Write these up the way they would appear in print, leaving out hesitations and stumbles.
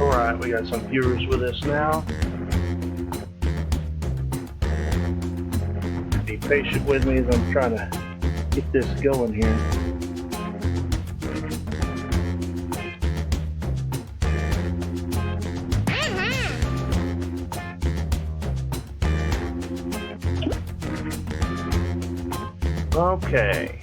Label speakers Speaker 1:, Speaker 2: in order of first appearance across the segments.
Speaker 1: Alright, we got some viewers with us now. Be patient with me as I'm trying to get this going here. Okay.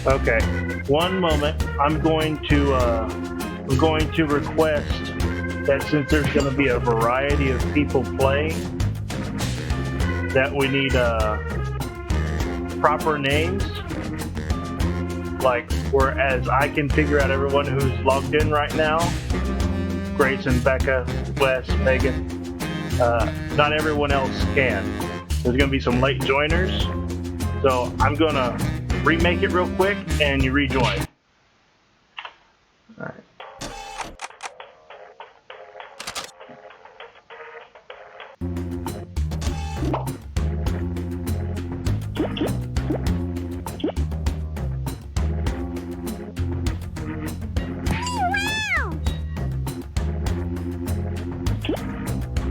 Speaker 1: Okay, one moment. I'm going to request that since there's going to be a variety of people playing, that we need proper names. Like, whereas I can figure out everyone who's logged in right now, Grayson, Becca, Wes, Megan, not everyone else can. There's going to be some late joiners, so I'm going to remake it real quick and you rejoin. All right.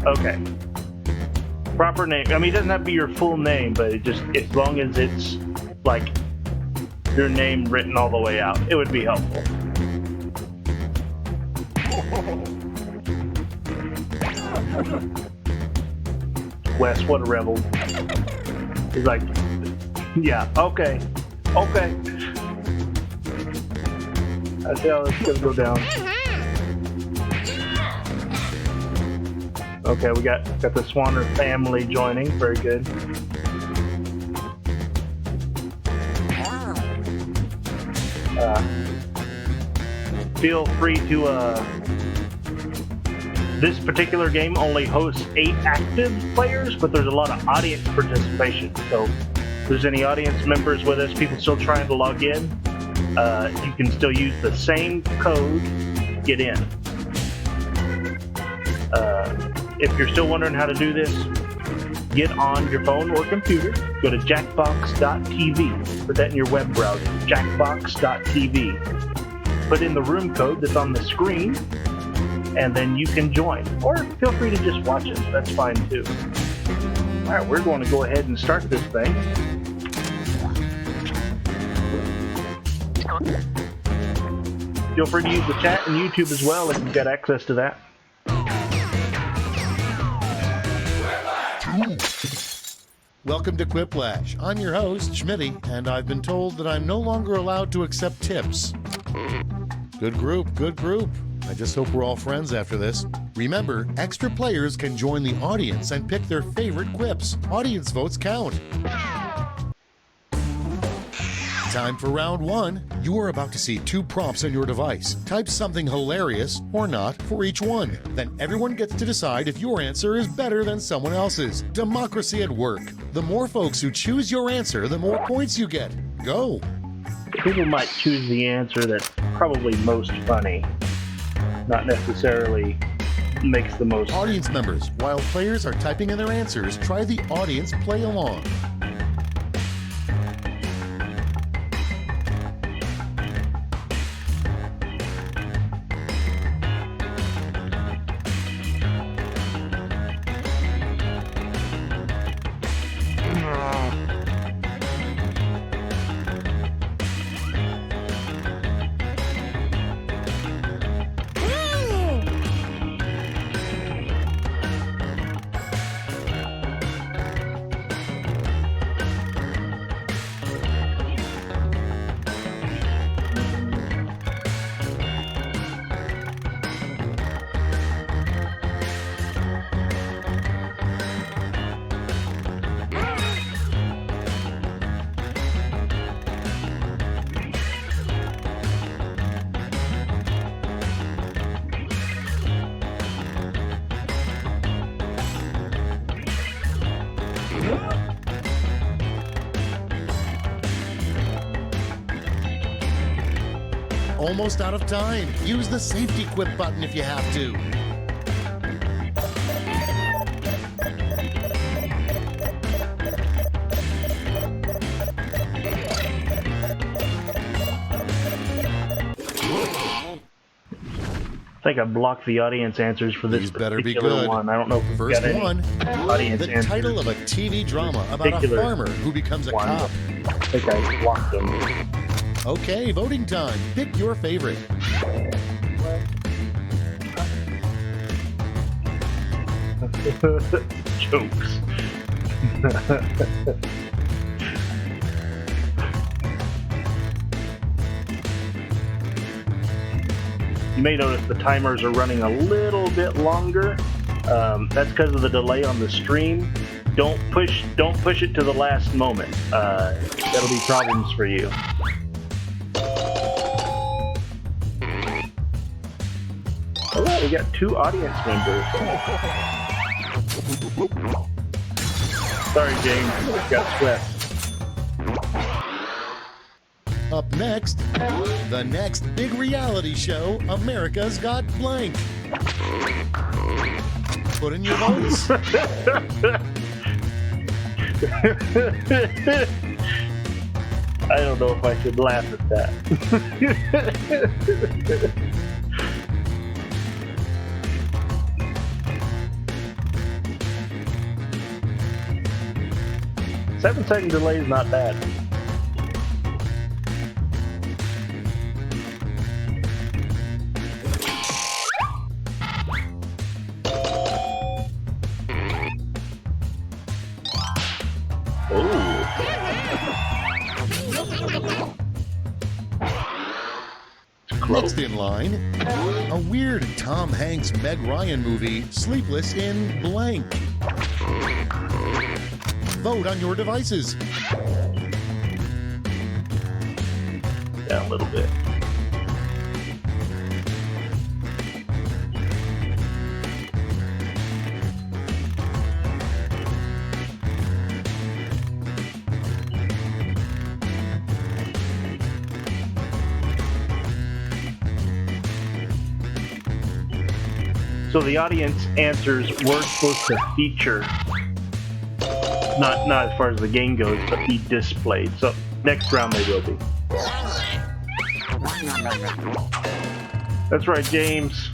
Speaker 1: Okay. Proper name. I mean, it doesn't have to be your full name, but it just, as long as it's like your name written all the way out, it would be helpful. Wes, what a rebel. He's like, yeah, okay. I see how this is gonna go down. Okay, we got the Swanner family joining. Very good. Feel free to, this particular game only hosts 8 active players, but there's a lot of audience participation. So if there's any audience members with us, people still trying to log in, you can still use the same code, get in. If you're still wondering how to do this, get on your phone or computer, go to jackbox.tv, put that in your web browser, jackbox.tv. Put in the room code that's on the screen, and then you can join. Or feel free to just watch it, that's fine too. Alright, we're going to go ahead and start this thing. Feel free to use the chat and YouTube as well if you've got access to that.
Speaker 2: Welcome to Quiplash. I'm your host, Schmitty, and I've been told that I'm no longer allowed to accept tips. Good group. I just hope we're all friends after this. Remember, extra players can join the audience and pick their favorite quips. Audience votes count. Time for round 1. You are about to see 2 prompts on your device. Type something hilarious, or not, for each one. Then everyone gets to decide if your answer is better than someone else's. Democracy at work. The more folks who choose your answer, the more points you get. Go!
Speaker 1: People might choose the answer that's probably most funny, not necessarily makes the most.
Speaker 2: Audience members, while players are typing in their answers, try the audience play along. almost out of time. Use the safety quit button if you have to.
Speaker 1: I think I blocked the audience answers for this
Speaker 2: These better be
Speaker 1: particular
Speaker 2: good.
Speaker 1: one. I don't know if we've
Speaker 2: First
Speaker 1: got any
Speaker 2: one,
Speaker 1: audience
Speaker 2: the
Speaker 1: answers.
Speaker 2: title of a TV drama about a
Speaker 1: Particular
Speaker 2: farmer who becomes a
Speaker 1: one.
Speaker 2: cop.
Speaker 1: I think I blocked them.
Speaker 2: Okay, voting time. Pick your favorite.
Speaker 1: Jokes. You may notice the timers are running a little bit longer. That's because of the delay on the stream. Don't push it to the last moment. That'll be problems for you. All right, we got 2 audience members. Sorry, James, got swept.
Speaker 2: Up next, the next big reality show, America's Got Blank. Put in your votes.
Speaker 1: I don't know if I should laugh at that. 7-second delay is not bad.
Speaker 2: Next in line, a weird Tom Hanks Meg Ryan movie, Sleepless in Blank. Vote on your devices.
Speaker 1: Yeah, a little bit. So the audience answers were supposed to feature, not as far as the game goes, but be displayed. So next round they will be. That's right, James.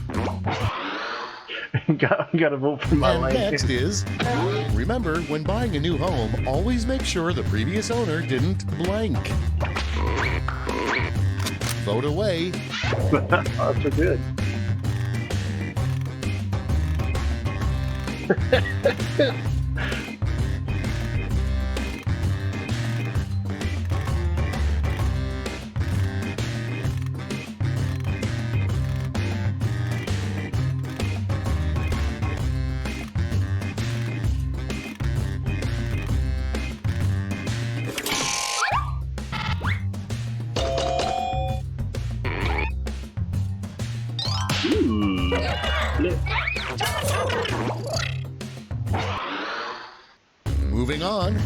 Speaker 1: Got to vote for my
Speaker 2: And
Speaker 1: lane.
Speaker 2: next is, remember, when buying a new home, always make sure the previous owner didn't blank. Vote away.
Speaker 1: That's so good.
Speaker 2: Moving on,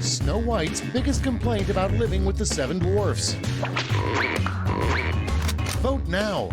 Speaker 2: Snow White's biggest complaint about living with the 7 dwarfs. Vote now.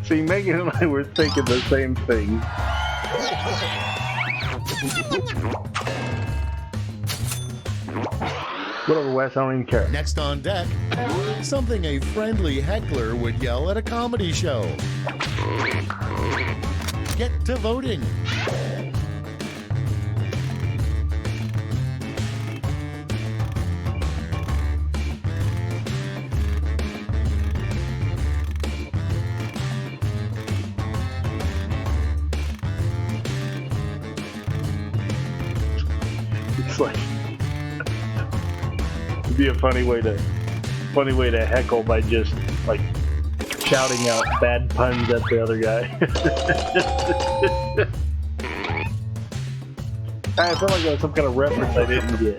Speaker 1: See, Megan and I were thinking the same thing. Whatever, Wes, I don't even care.
Speaker 2: Next on deck, something a friendly heckler would yell at a comedy show. Get to voting.
Speaker 1: It's like it'd be a funny way to heckle by just like shouting out bad puns at the other guy. I feel like that was some kind of reference I didn't get.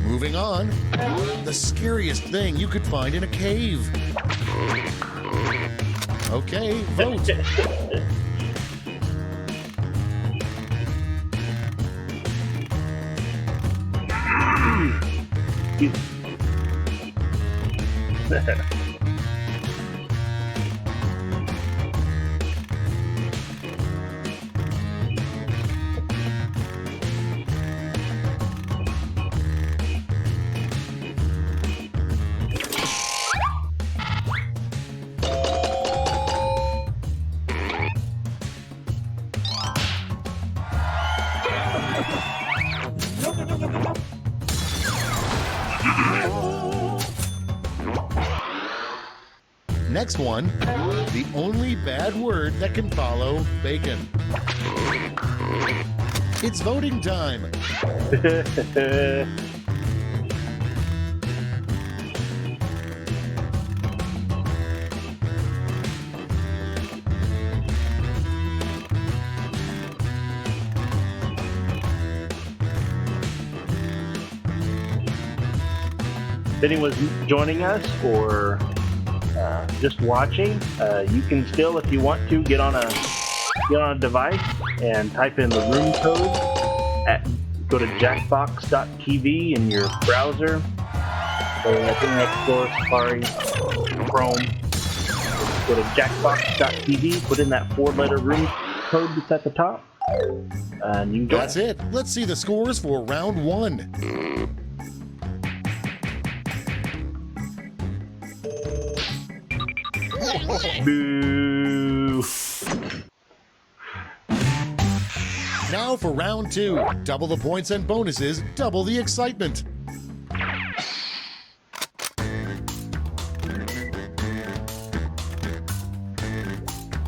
Speaker 2: Moving on, the scariest thing you could find in a cave. Okay, vote. Next one, the only bad word that can follow bacon. It's voting time.
Speaker 1: If anyone's joining us or just watching, you can still, if you want to, get on a device and type in the room code. Go to jackbox.tv in your browser, or Internet Explorer, Safari, Chrome. Go to jackbox.tv, put in that 4-letter room code that's at the top, and you can join.
Speaker 2: That's it. Let's see the scores for round 1.
Speaker 1: Boo.
Speaker 2: Now for round 2. Double the points and bonuses, double the excitement.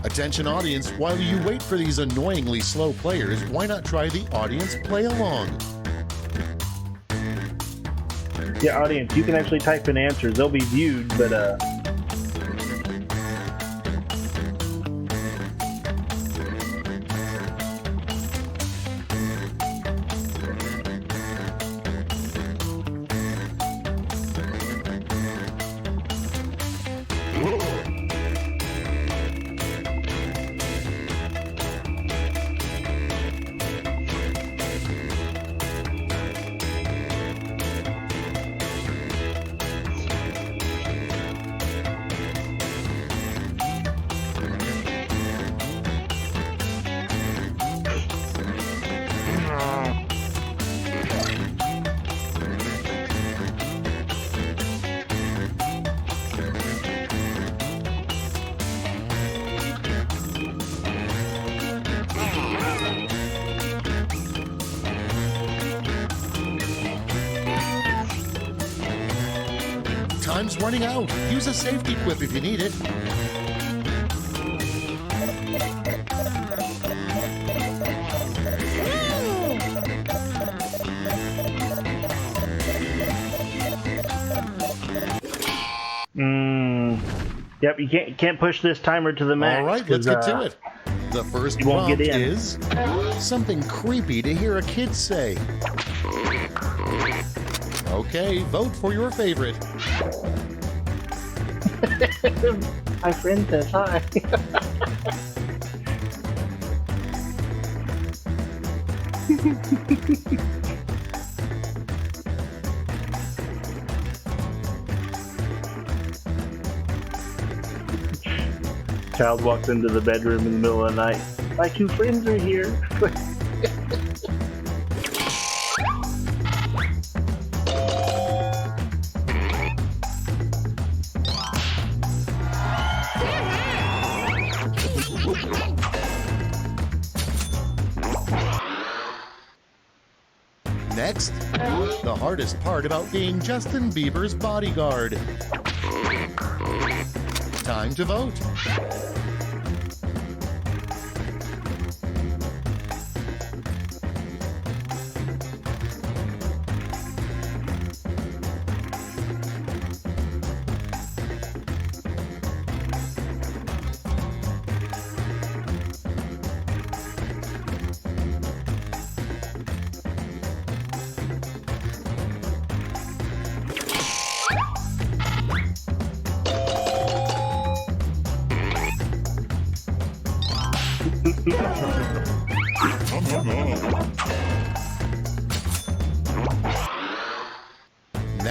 Speaker 2: Attention audience, while you wait for these annoyingly slow players, why not try the audience play along?
Speaker 1: Yeah, audience, you can actually type in answers. They'll be viewed, but
Speaker 2: Time's running out. Use a safety quip if you need it.
Speaker 1: Yep, you can't push this timer to the max.
Speaker 2: All right, let's get to it. The first prompt is something creepy to hear a kid say. Okay, vote for your favorite.
Speaker 1: My friend says hi. Child walks into the bedroom in the middle of the night. My 2 friends are here.
Speaker 2: Next, the hardest part about being Justin Bieber's bodyguard. Time to vote.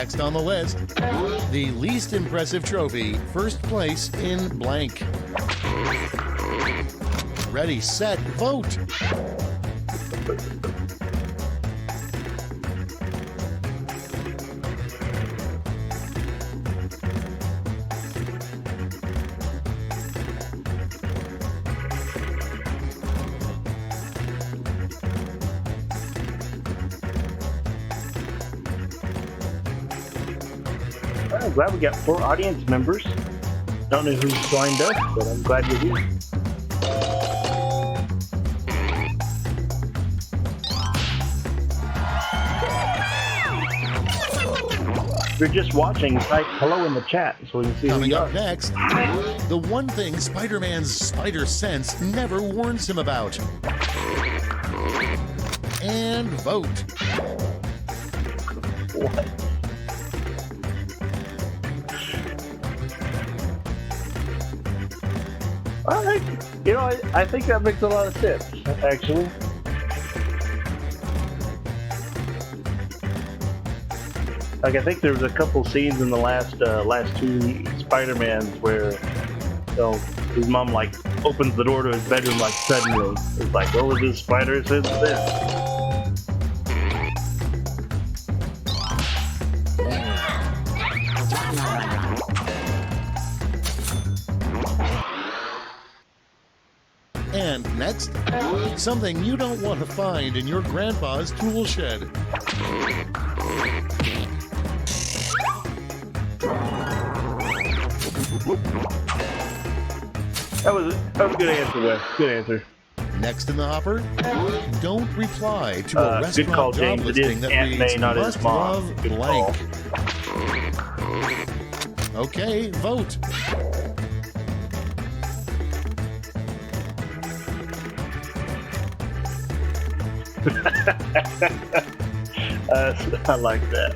Speaker 2: Next on the list, the least impressive trophy, first place in blank. Ready, set, vote.
Speaker 1: I'm glad we got 4 audience members. Don't know who's joined us, but I'm glad you're here. If you're just watching, type hello in the chat so we can see who
Speaker 2: Coming
Speaker 1: you
Speaker 2: up
Speaker 1: are.
Speaker 2: next, the one thing Spider-Man's spider sense never warns him about. And vote.
Speaker 1: What? I think that makes a lot of sense, actually. Like, I think there was a couple scenes in the last 2 Spider-Mans where, his mom, like, opens the door to his bedroom, like, suddenly. It's like, what was this spider since then?
Speaker 2: And next, something you don't want to find in your grandpa's tool shed.
Speaker 1: That was a good answer, Wes. Good answer.
Speaker 2: Next in the hopper, don't reply to a
Speaker 1: Good
Speaker 2: restaurant
Speaker 1: call,
Speaker 2: job
Speaker 1: James. It
Speaker 2: listing
Speaker 1: is
Speaker 2: that
Speaker 1: Aunt
Speaker 2: reads,
Speaker 1: May, not his
Speaker 2: must
Speaker 1: mom.
Speaker 2: love
Speaker 1: Good
Speaker 2: blank. Okay, vote.
Speaker 1: I like that.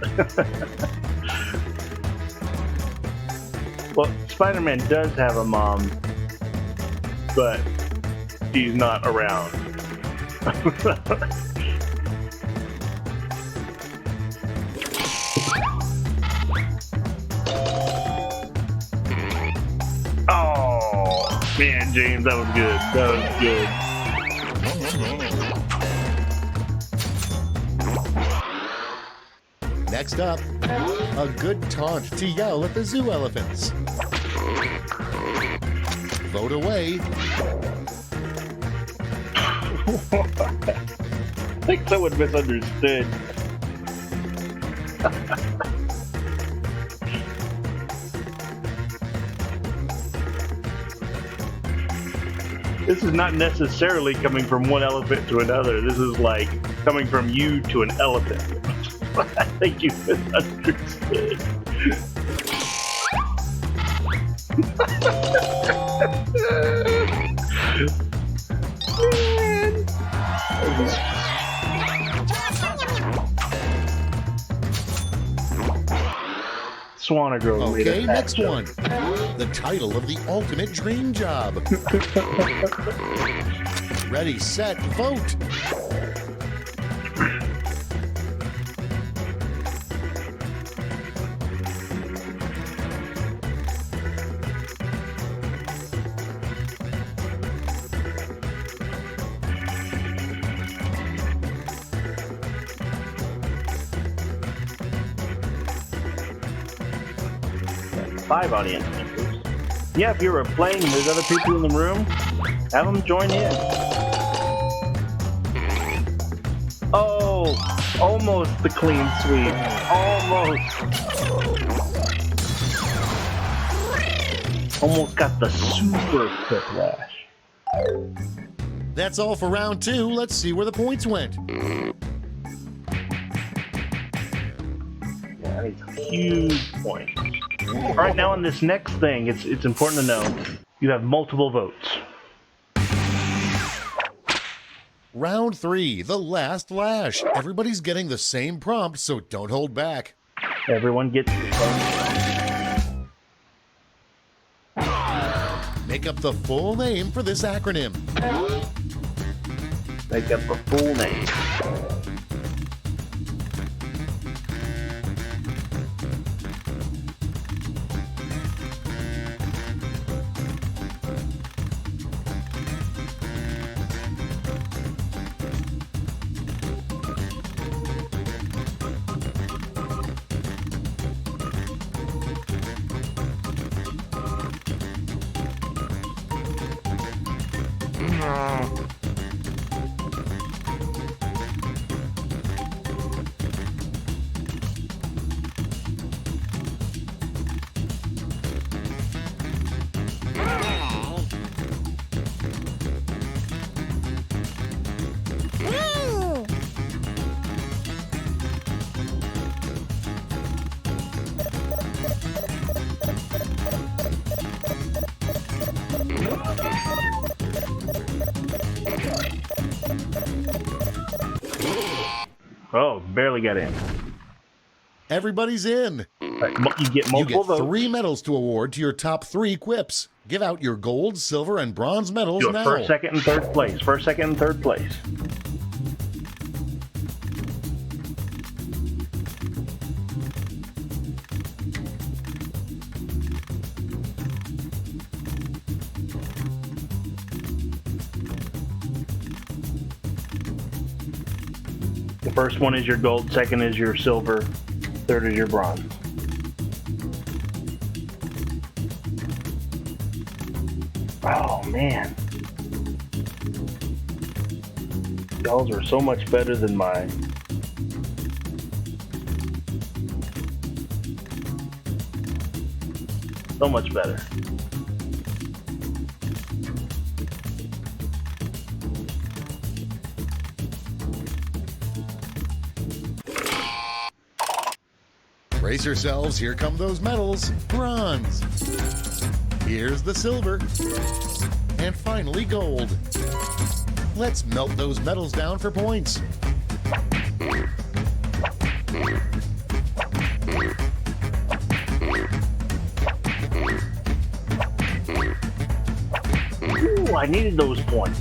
Speaker 1: Well, Spider-Man does have a mom, but she's not around. Oh, man, James, that was good. That was good.
Speaker 2: Next up, a good taunt to yell at the zoo elephants. Vote away.
Speaker 1: I think someone misunderstood. This is not necessarily coming from one elephant to another. This is like coming from you to an elephant. I think you misunderstood. Swanna Girl.
Speaker 2: Okay, next one. The title of the ultimate dream job. Ready, set, vote.
Speaker 1: Five audience members. Yeah, if you were playing and there's other people in the room, have them join in. Oh, almost the clean sweep. Almost got the super whiplash.
Speaker 2: That's all for round 2. Let's see where the points went.
Speaker 1: Yeah, that is a huge point. All right, now on this next thing, it's important to know you have multiple votes.
Speaker 2: Round 3, the last lash. Everybody's getting the same prompt, so don't hold back.
Speaker 1: Everyone gets
Speaker 2: Make up the full name for this acronym.
Speaker 1: make up a full name. Oh, barely got in.
Speaker 2: Everybody's in.
Speaker 1: Right, you get
Speaker 2: You
Speaker 1: multiple
Speaker 2: get
Speaker 1: votes.
Speaker 2: 3 medals to award to your top 3 quips. Give out your gold, silver, and bronze medals
Speaker 1: Do it
Speaker 2: now.
Speaker 1: first, second, and third place. First, second, and third place. The first one is your gold, second is your silver, third is your bronze. Oh man. Y'all's are so much better than mine. So much better.
Speaker 2: Brace yourselves, here come those medals. Bronze. Here's the silver. And finally, gold. Let's melt those medals down for points.
Speaker 1: Ooh, I needed those points.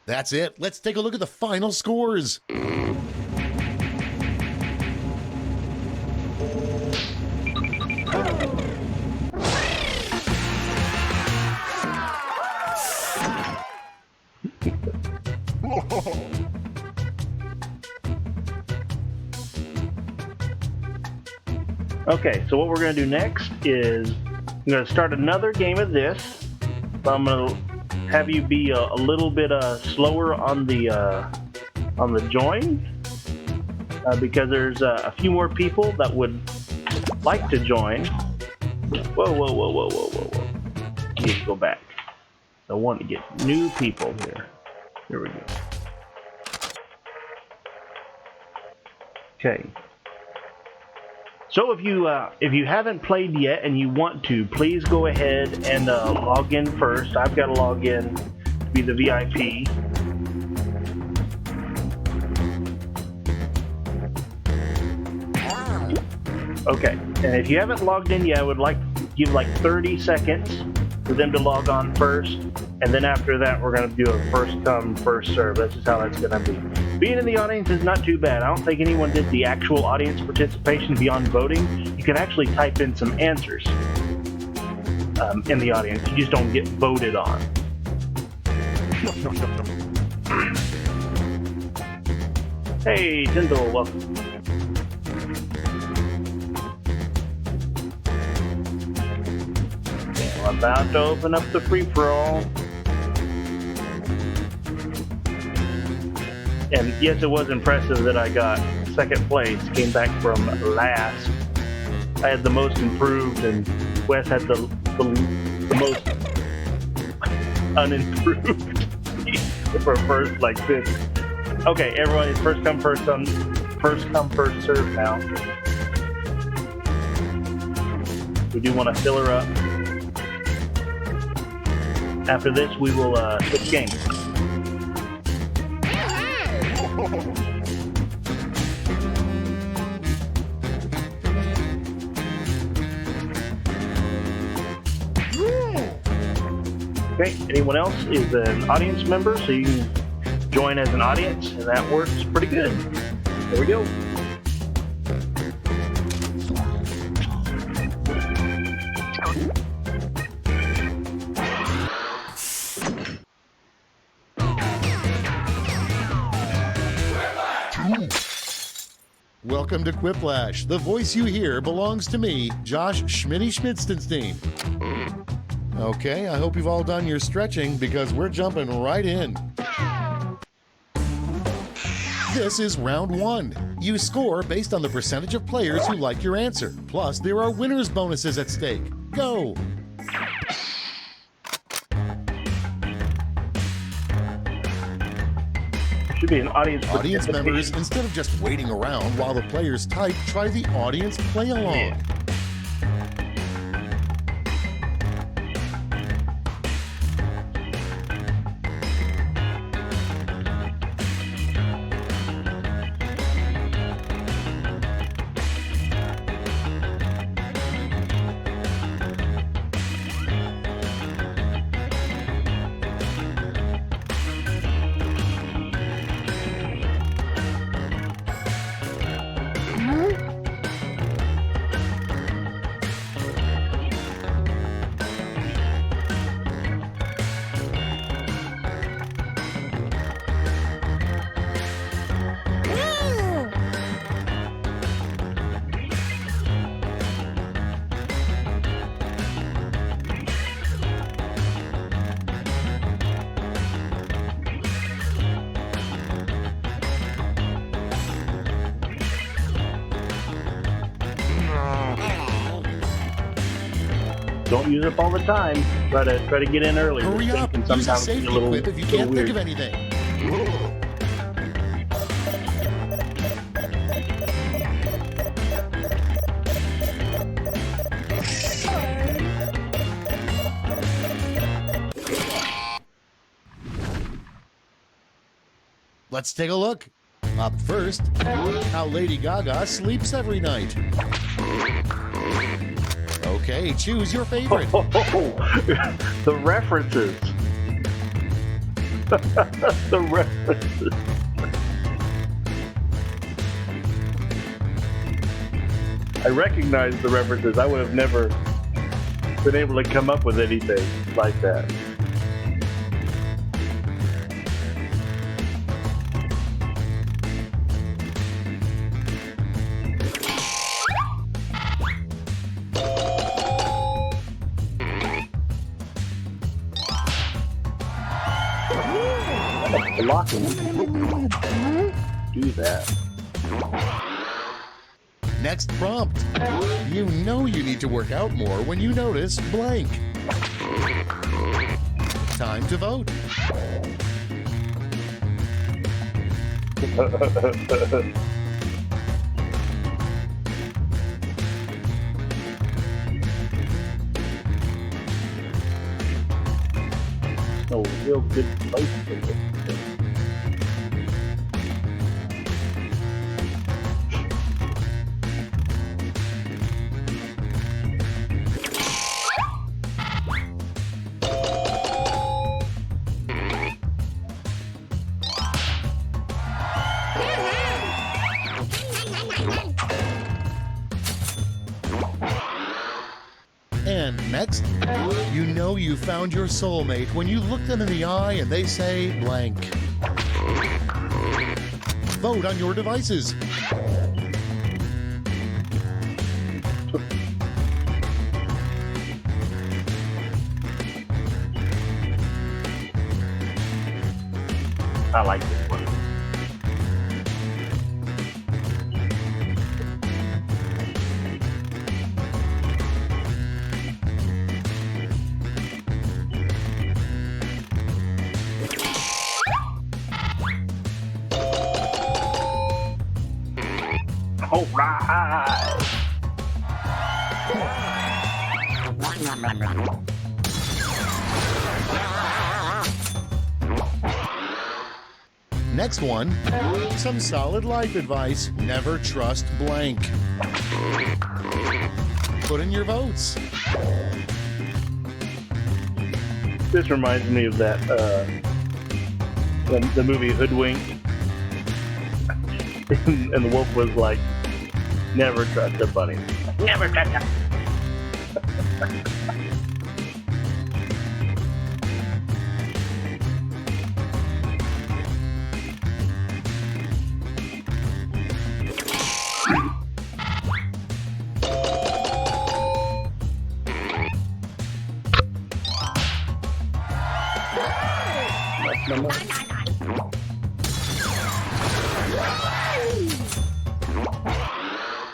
Speaker 2: That's it. Let's take a look at the final scores.
Speaker 1: Okay, so what we're going to do next is I'm going to start another game of this. I'm going to have you be a little bit slower on the join because there's a few more people that would like to join. Whoa. Need to go back. I want to get new people here. Here we go. Okay. So if you haven't played yet and you want to, please go ahead and log in first. I've got to log in to be the VIP. Okay, and if you haven't logged in yet, I would like to give like 30 seconds for them to log on first, and then after that we're going to do a first come, first serve. This is how that's going to be. Being in the audience is not too bad. I don't think anyone did the actual audience participation beyond voting. You can actually type in some answers in the audience. You just don't get voted on. Hey, Tyndall, welcome. Okay, I'm about to open up the free-for-all. And yes, it was impressive that I got second place, came back from last. I had the most improved, and Wes had the most unimproved for first, like this. Okay, everyone, it's first come, first serve now. We do want to fill her up. After this, we will switch games. Okay, anyone else is an audience member, so you can join as an audience, and that works pretty good. There we go.
Speaker 2: Welcome to Quiplash. The voice you hear belongs to me, Josh Schmitty-Schmitzenstein. Okay, I hope you've all done your stretching because we're jumping right in. This is round 1. You score based on the percentage of players who like your answer. Plus, there are winners bonuses at stake. Go!
Speaker 1: Should be an audience.
Speaker 2: Audience members, instead of just waiting around while the players type, try the audience play along.
Speaker 1: Yeah. Don't use up all the time. Try to get in early.
Speaker 2: Hurry
Speaker 1: This thing
Speaker 2: up.
Speaker 1: can
Speaker 2: Use a
Speaker 1: sometimes be
Speaker 2: safety quip if you
Speaker 1: little
Speaker 2: can't think
Speaker 1: weird.
Speaker 2: of anything. Let's take a look. Up first, how Lady Gaga sleeps every night. Okay, choose your favorite.
Speaker 1: Oh, the references. The references. I recognize the references. I would have never been able to come up with anything like that. Blocking. Do that.
Speaker 2: Next prompt. You know you need to work out more when you notice blank. Time to vote.
Speaker 1: No real good place for this.
Speaker 2: And next, you know you found your soulmate when you look them in the eye and they say blank. Vote on your devices.
Speaker 1: I like this one. All right.
Speaker 2: Next one, some solid life advice. Never trust blank. Put in your votes.
Speaker 1: This reminds me of that the movie Hoodwink, and the wolf was like, "Never trust a bunny. Never trust a."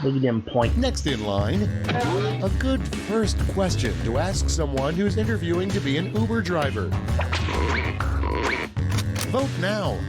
Speaker 1: Maybe them point.
Speaker 2: Next in line, a good first question to ask someone who's interviewing to be an Uber driver. Vote now.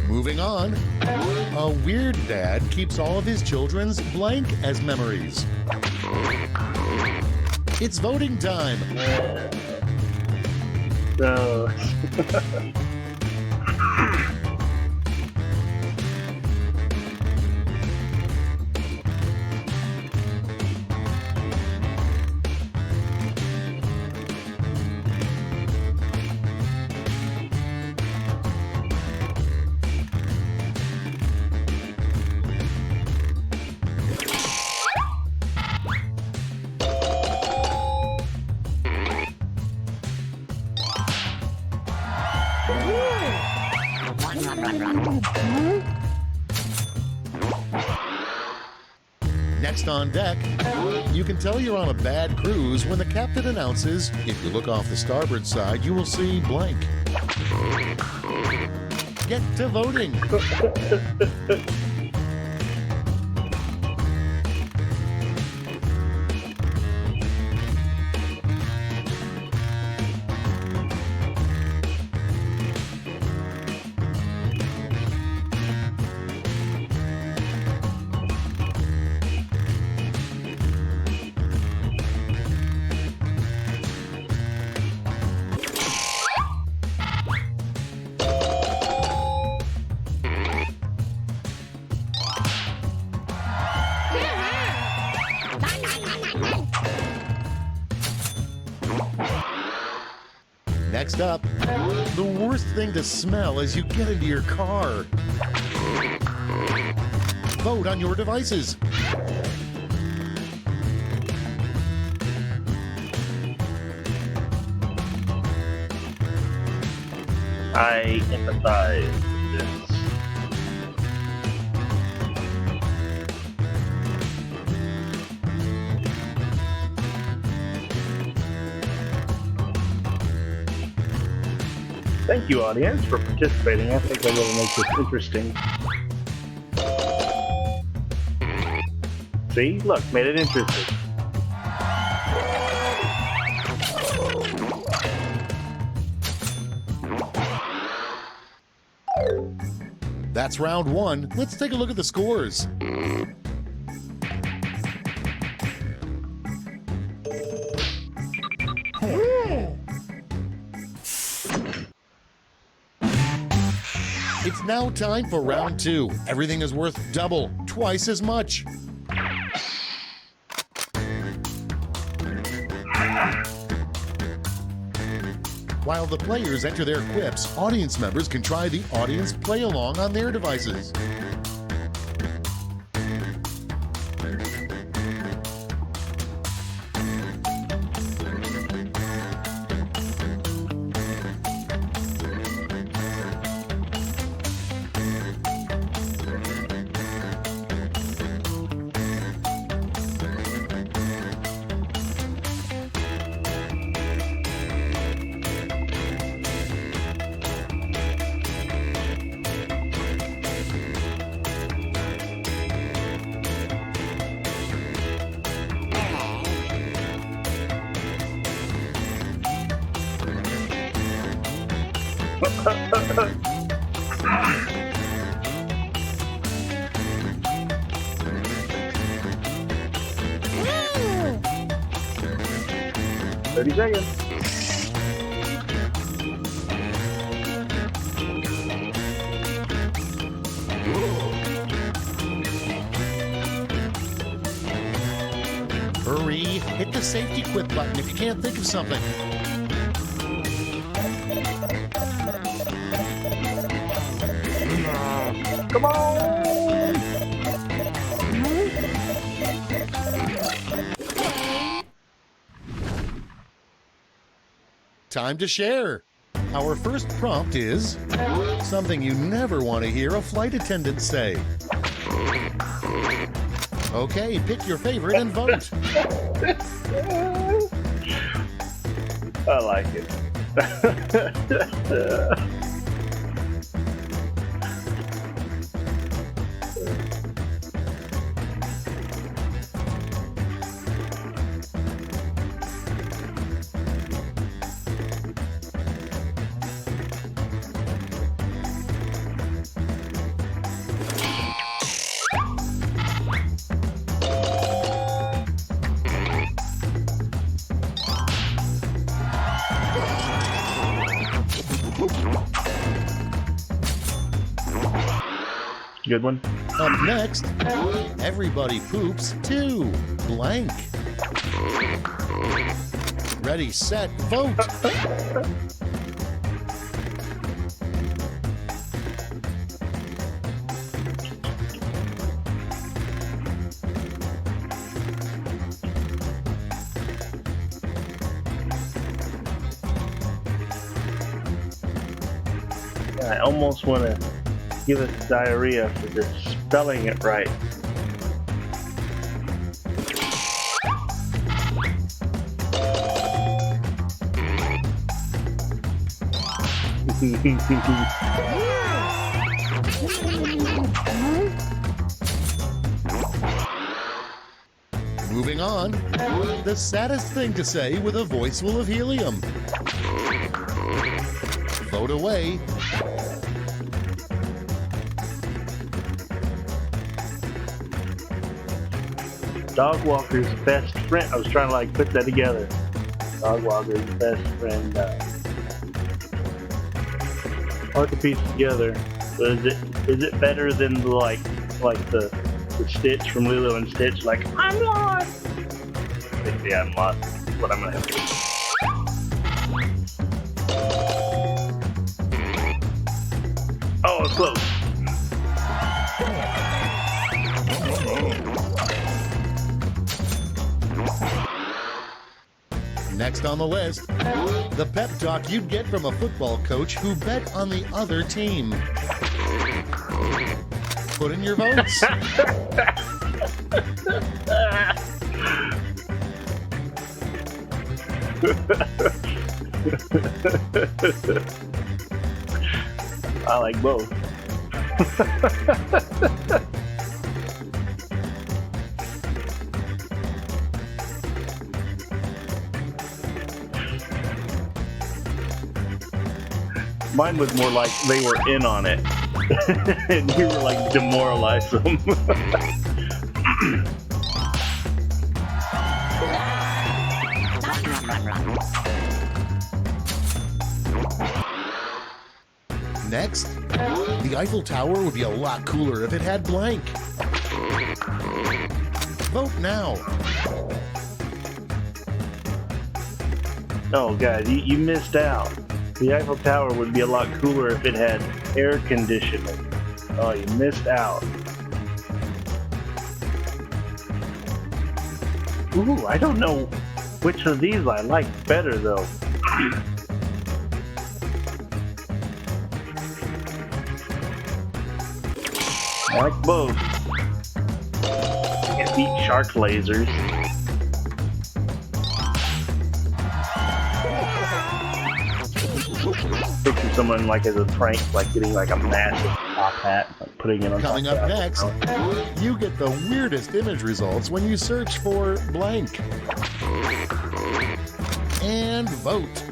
Speaker 2: Moving on, a weird dad keeps all of his children's blank as memories. It's voting time.
Speaker 1: So.
Speaker 2: Next on deck, you can tell you're on a bad cruise when the captain announces, if you look off the starboard side, you will see blank. Get to voting. Next up, the worst thing to smell as you get into your car. Vote on your devices.
Speaker 1: I empathize with this. Thank you, audience, for participating. I think that really makes this interesting. See? Look, made it interesting.
Speaker 2: That's round one. Let's take a look at the scores. It's now time for round two. Everything is worth double, twice as much. While the players enter their quips, audience members can try the audience play-along on their devices.
Speaker 1: "30 seconds.
Speaker 2: Hurry, hit the safety quit button if you can't think of something.
Speaker 1: Come on!
Speaker 2: Time to share. Our first prompt is something you never want to hear a flight attendant say. Okay, pick your favorite and vote.
Speaker 1: I like it. Good one.
Speaker 2: Up next, everybody poops too. Blank. Ready, set, vote.
Speaker 1: I almost want to give us diarrhea for just spelling it right.
Speaker 2: Moving on, the saddest thing to say with a voice full of helium. Vote away.
Speaker 1: Dog walker's best friend. I was trying to like put that together. Dog walker's best friend. Hard to piece together. But is it better than the Stitch from Lilo and Stitch? Like, I'm lost. Yeah, I'm lost. That's what I'm gonna have to do. Oh, it's close.
Speaker 2: Next on the list, the pep talk you'd get from a football coach who bet on the other team. Put in your votes.
Speaker 1: I like both. Mine was more like they were in on it. And you were like, demoralize them.
Speaker 2: Next, the Eiffel Tower would be a lot cooler if it had blank. Vote now.
Speaker 1: Oh, guys, you missed out. The Eiffel Tower would be a lot cooler if it had air conditioning. Oh, you missed out. Ooh, I don't know which of these I like better, though. I like both. I can beat shark lasers. Picture someone like as a prank, like getting like a massive top hat, like putting it on.
Speaker 2: Coming up next, you get the weirdest image results when you search for blank. And vote.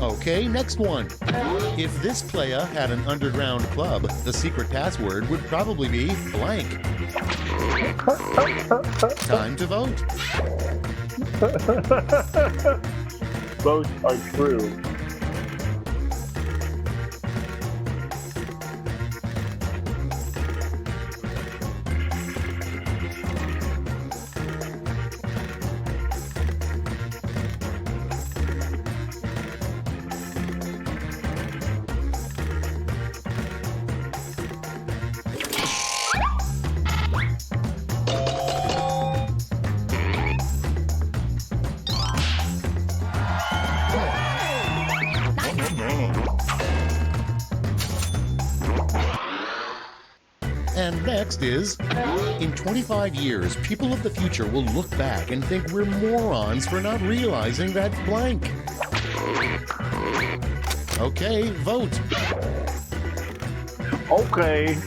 Speaker 2: Okay, next one. If this playa had an underground club, the secret password would probably be blank. Time to vote.
Speaker 1: Both are true.
Speaker 2: And next is, in 25 years, people of the future will look back and think we're morons for not realizing that blank. Okay, vote.
Speaker 1: Okay.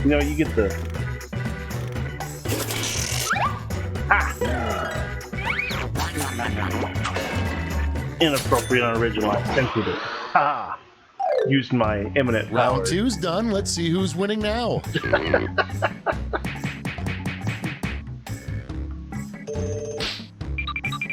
Speaker 1: You know, you get the... Ha! Inappropriate, unoriginal, sensitive. Ha! Used my eminent
Speaker 2: Round
Speaker 1: powers.
Speaker 2: two's done. Let's see who's winning now.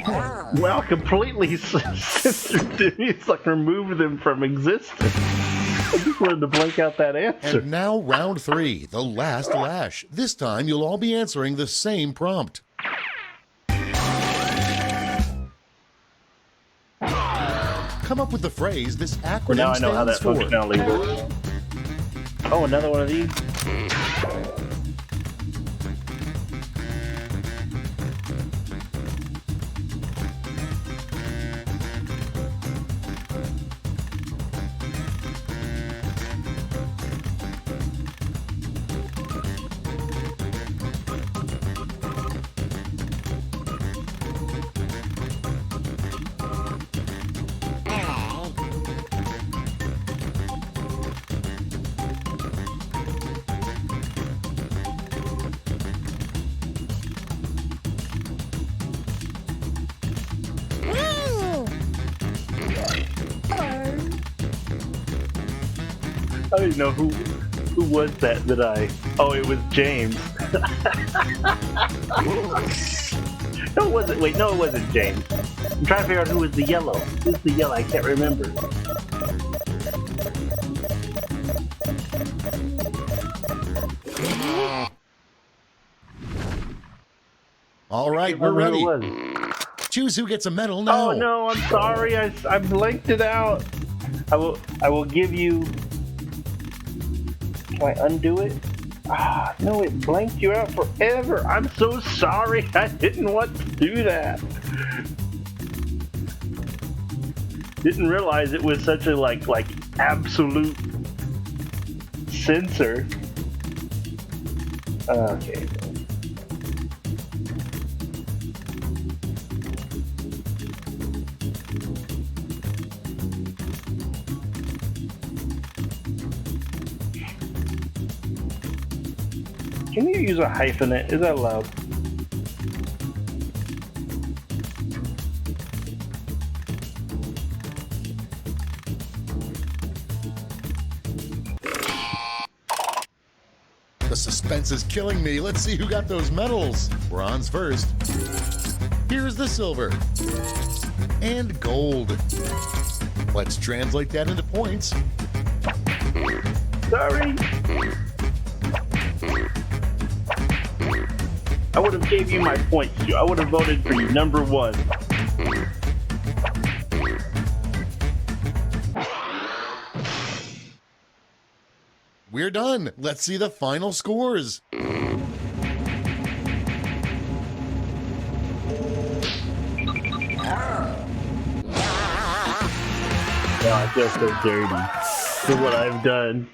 Speaker 1: Well, completely censored them. It's like remove them from existence. I just wanted to blank out that answer.
Speaker 2: And now round 3, the last lash. This time you'll all be answering the same prompt. Come up with the phrase this acronym
Speaker 1: Well, now I know how that
Speaker 2: stands for.
Speaker 1: functionality works. Oh, another one of these? I don't even know who was that I... Oh, it was James. No, it wasn't. Wait, no, it wasn't James. I'm trying to figure out who was the yellow. Who's the yellow? I can't remember.
Speaker 2: All right, we're ready.
Speaker 1: Who it was.
Speaker 2: Choose who gets a medal now.
Speaker 1: Oh no, I'm sorry. I blanked it out. I will give you. Can I undo it? Ah, no, it blanked you out forever. I'm so sorry. I didn't want to do that. Didn't realize it was such a like absolute censor. Okay. Can you use a hyphenate? Is that allowed?
Speaker 2: The suspense is killing me. Let's see who got those medals. Bronze first. Here's the silver. And gold. Let's translate that into points.
Speaker 1: Sorry. I would have gave you my points. I would have voted for you, number 1.
Speaker 2: We're done. Let's see the final scores.
Speaker 1: Oh, I feel so dirty for what I've done.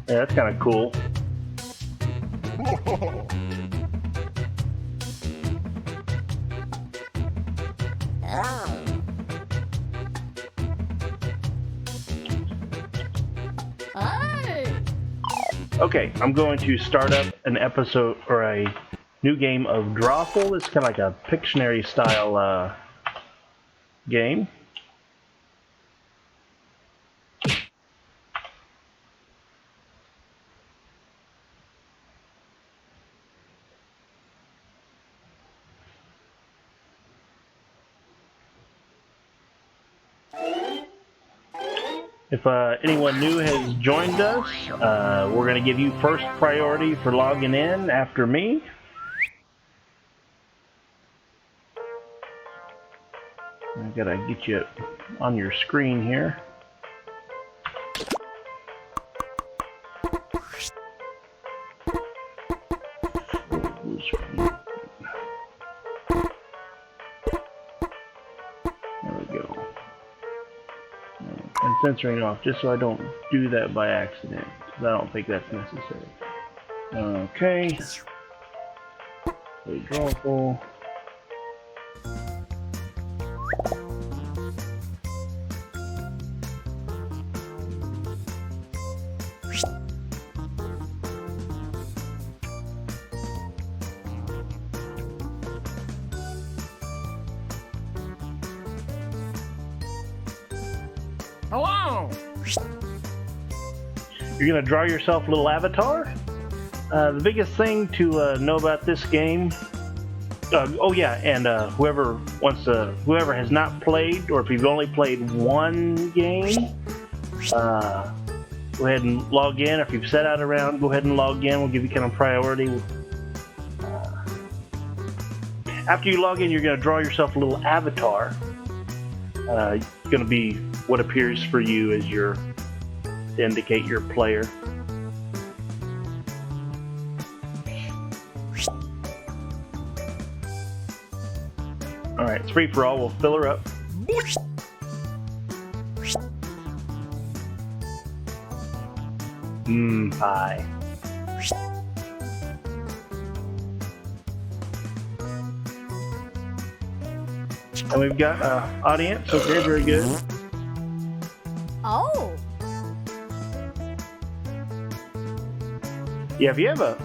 Speaker 1: Yeah, that's kind of cool. Okay, I'm going to start up an episode or a new game of Drawful. It's kind of like a Pictionary style game. If anyone new has joined us, we're going to give you first priority for logging in after me. I gotta get you on your screen here. There we go. I'm censoring off just so I don't do that by accident, because I don't think that's necessary. Okay. Play Drawful.
Speaker 3: Hello!
Speaker 1: You're going to draw yourself a little avatar. The biggest thing to know about this game, whoever has not played, or if you've only played one game, go ahead and log in. If you've set out a round, go ahead and log in. We'll give you kind of priority. After you log in, you're going to draw yourself a little avatar. It's going to be what appears for you as to indicate your player. All right, it's free for all. We'll fill her up. Pie. And we've got audience. Okay, very good.
Speaker 3: Oh.
Speaker 1: Yeah, if you have a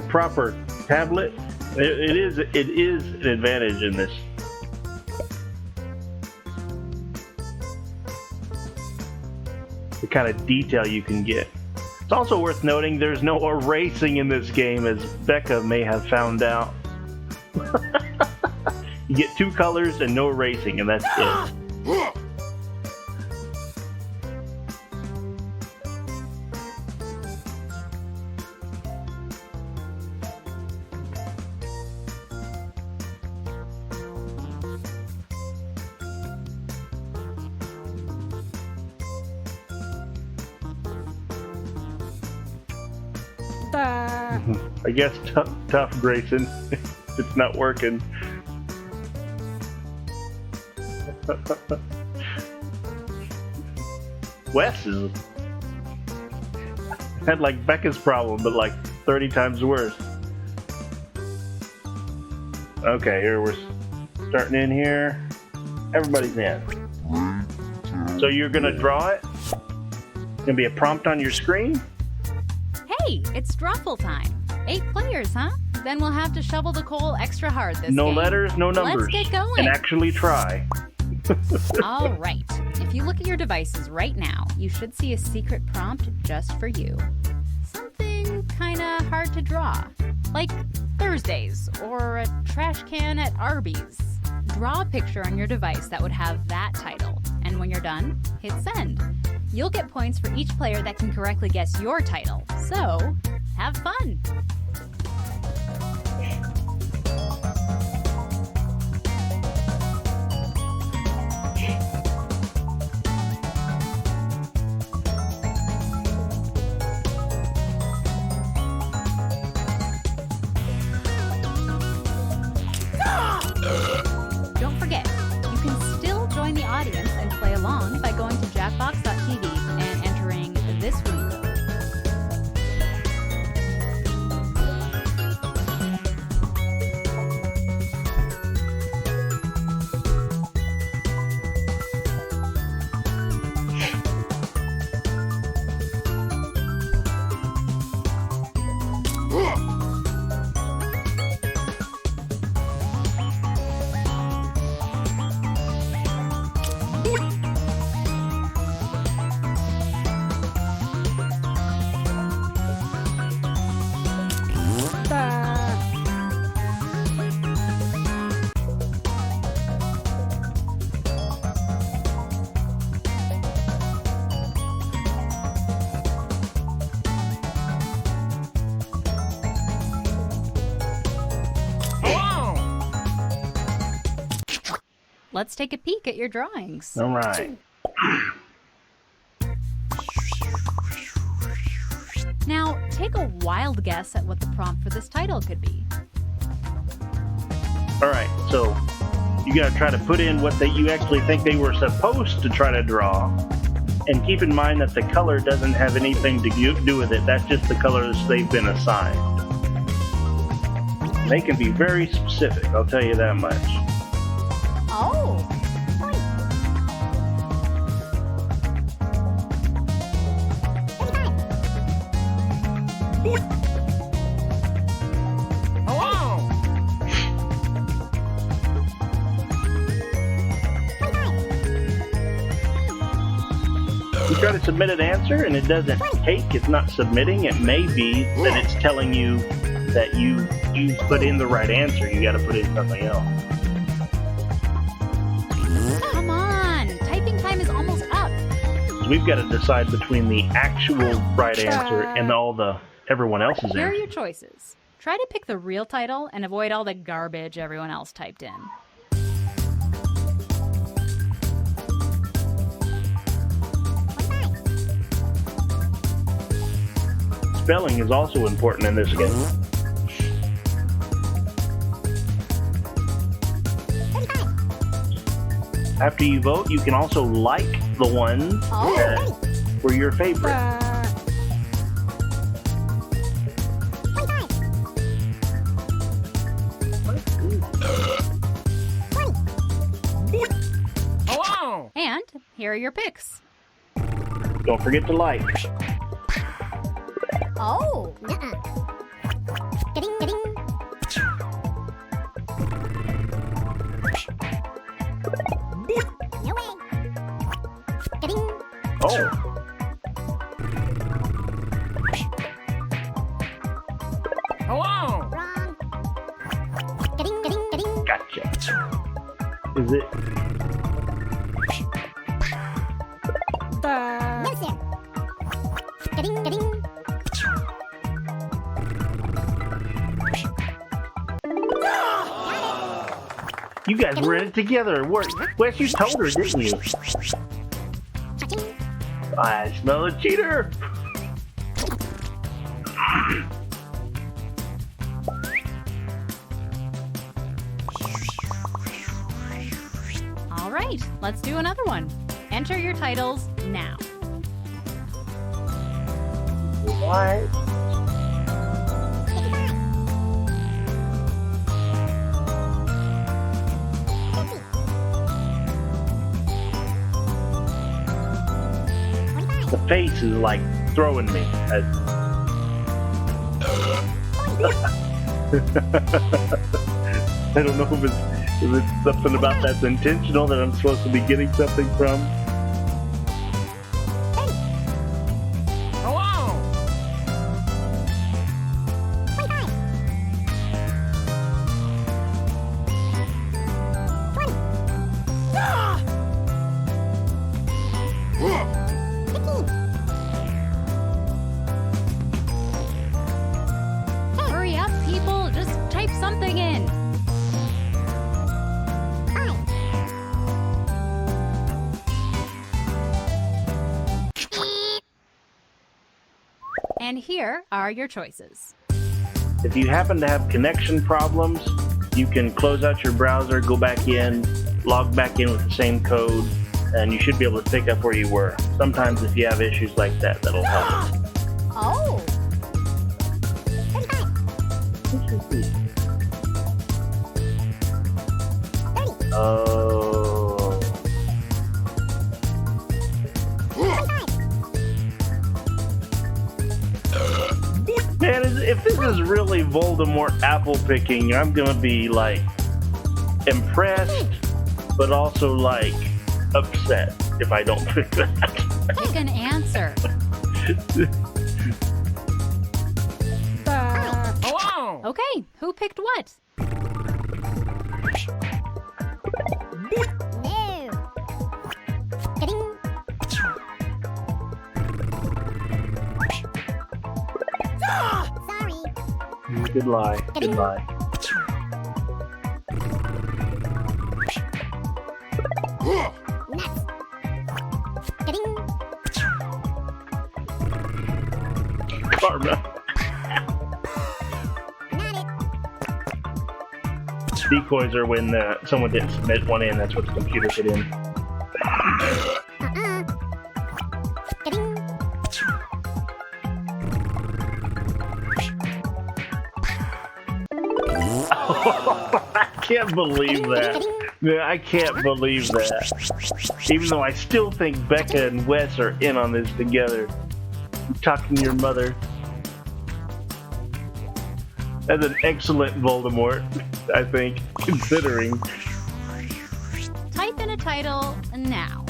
Speaker 1: proper tablet, it is an advantage in this. The kind of detail you can get. It's also worth noting there's no erasing in this game, as Becca may have found out. You get 2 colors and no erasing, and that's it. I guess tough, Grayson. It's not working. Wes is had like Becca's problem, but like 30 times worse. Okay, here we're starting in here. Everybody's in. So you're gonna draw it. Gonna be a prompt on your screen.
Speaker 3: Hey, it's drawful time. 8 players, huh? Then we'll have to shovel the coal extra hard this
Speaker 1: No
Speaker 3: game.
Speaker 1: letters, no numbers.
Speaker 3: Let's get going.
Speaker 1: And actually try.
Speaker 3: All right. If you look at your devices right now, you should see a secret prompt just for you. Something kinda hard to draw. Like Thursdays or a trash can at Arby's. Draw a picture on your device that would have that title. And when you're done, hit send. You'll get points for each player that can correctly guess your title. So, have fun. Don't forget, you can still join the audience and play along by going to Jackbox.tv and entering this room code. Let's take a peek at your drawings.
Speaker 1: All right.
Speaker 3: Now, take a wild guess at what the prompt for this title could be.
Speaker 1: All right, so you got to try to put in what you actually think they were supposed to try to draw, and keep in mind that the color doesn't have anything to do with it. That's just the colors they've been assigned. They can be very specific, I'll tell you that much.
Speaker 3: Oh.
Speaker 1: You try try to submit an answer and it doesn't take, it's not submitting, it may be that it's telling you that you put in the right answer. You got to put in something else.
Speaker 3: Come on, typing time is almost up.
Speaker 1: So we've got to decide between the actual right answer and everyone else's
Speaker 3: Here are
Speaker 1: answer.
Speaker 3: your choices. Try to pick the real title and avoid all the garbage everyone else typed in.
Speaker 1: Spelling is also important in this game. After you vote, you can also like the ones that were your favorite.
Speaker 3: And here are your picks.
Speaker 1: Don't forget to like.
Speaker 3: Oh.
Speaker 1: Oh.
Speaker 4: Hello.
Speaker 1: Gotcha. Is it? You guys were in it together. Wes, you told her, didn't you? I smell a cheater.
Speaker 3: All right, let's do another one. Enter your titles now.
Speaker 1: What? The face is like throwing me. I don't know if it's something about that's intentional that I'm supposed to be getting something from.
Speaker 4: Hello.
Speaker 3: Hurry up, people. Just type something in. And here are your choices.
Speaker 1: If you happen to have connection problems, you can close out your browser, go back in, log back in with the same code, and you should be able to pick up where you were. Sometimes if you have issues like that, that'll help.
Speaker 3: Oh.
Speaker 1: Oh. Man, if this is really Voldemort apple picking, I'm gonna be like impressed, but also like upset if I don't pick that.
Speaker 3: Pick an answer.
Speaker 4: Hello.
Speaker 3: Okay, who picked what?
Speaker 1: Good lie. Good lie. Karma. Decoys are when someone didn't submit one in. That's what the computer put in. I can't believe that. Yeah, I can't believe that. Even though I still think Becca and Wes are in on this together. I'm talking to your mother. That's an excellent Voldemort, I think, considering.
Speaker 3: Type in a title now.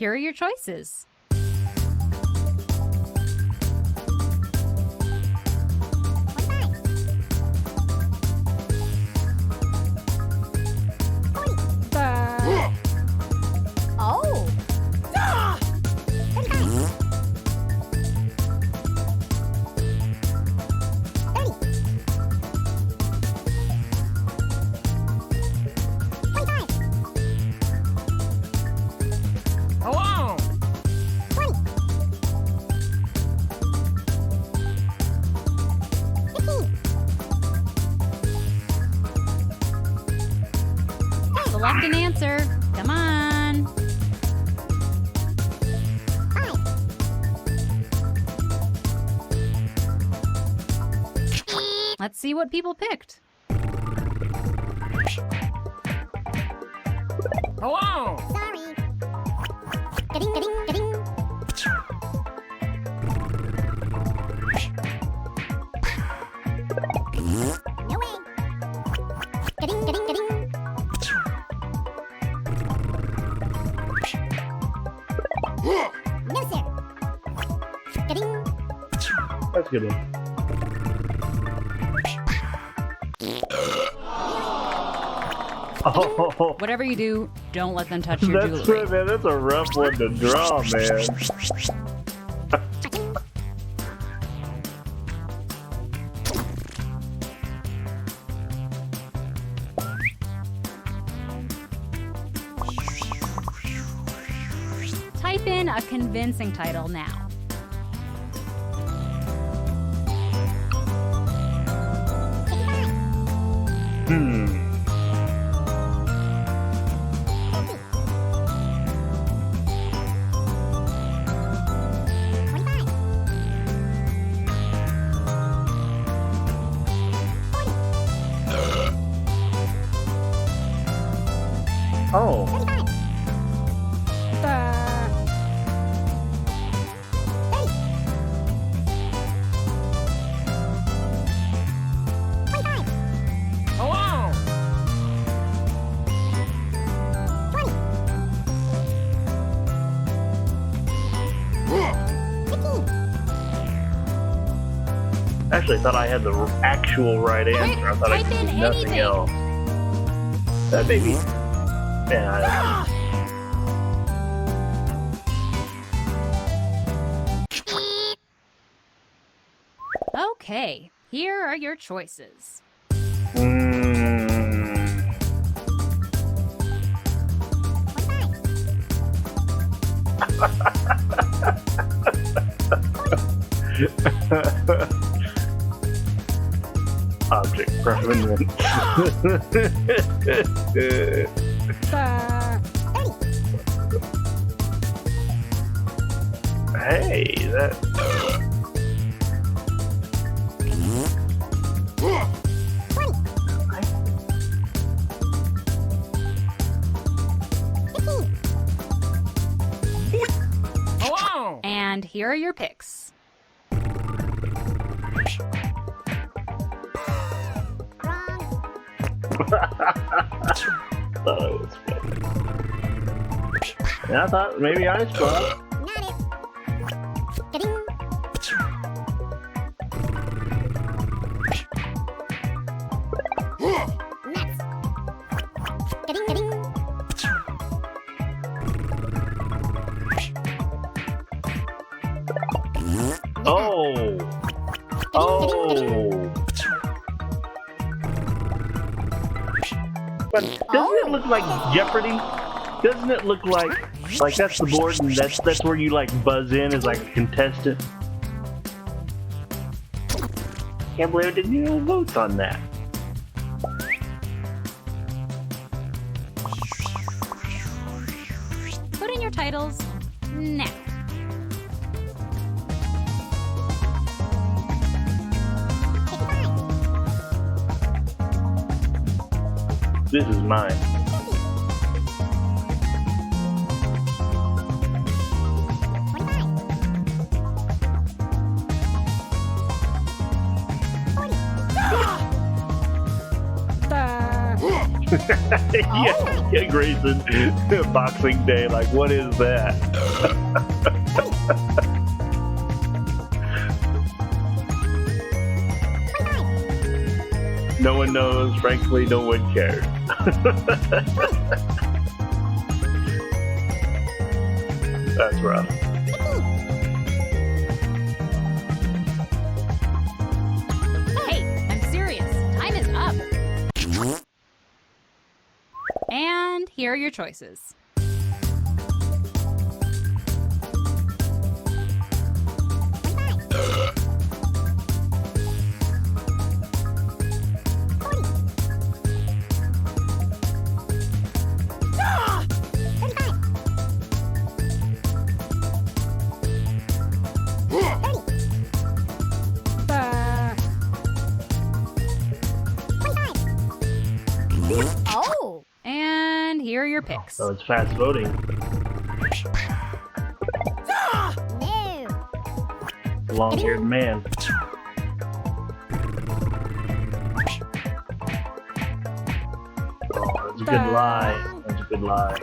Speaker 3: Here are your choices.
Speaker 5: Oh.
Speaker 4: Hello.
Speaker 3: Select an answer. Come on. Let's see what people picked.
Speaker 4: Hello.
Speaker 5: Sorry. Getting. No way. Getting. No, sir. Getting.
Speaker 1: That's a good one. Oh,
Speaker 3: Whatever you do, don't let them touch your
Speaker 1: that's
Speaker 3: jewelry.
Speaker 1: man. That's a rough one to draw, man.
Speaker 3: Type in a convincing title now.
Speaker 1: Oh,
Speaker 4: Hello.
Speaker 1: actually, I thought I had the actual right answer. I thought I
Speaker 3: type
Speaker 1: could
Speaker 3: in
Speaker 1: do nothing
Speaker 3: anything.
Speaker 1: else. That baby. Yeah.
Speaker 3: Okay, here are your choices.
Speaker 1: Object preference. Hey, that.
Speaker 4: Hello.
Speaker 3: And here are your picks.
Speaker 1: Thought I was funny. Yeah, I thought maybe I spot. Oh. Oh. But doesn't it look like Jeopardy? Doesn't it look like that's the board and that's where you like buzz in as like a contestant? Can't believe I didn't get no votes on that.
Speaker 3: Put in your titles now.
Speaker 1: This is mine. Yeah, Grayson, Boxing Day, like, what is that? No one knows, frankly, no one cares. That's rough.
Speaker 3: Hey, I'm serious. Time is up. And here are your choices.
Speaker 5: Oh!
Speaker 3: And here are your picks.
Speaker 1: So it's fast voting.
Speaker 5: No!
Speaker 1: Long-haired man. Oh, that's a good lie. That's a good lie.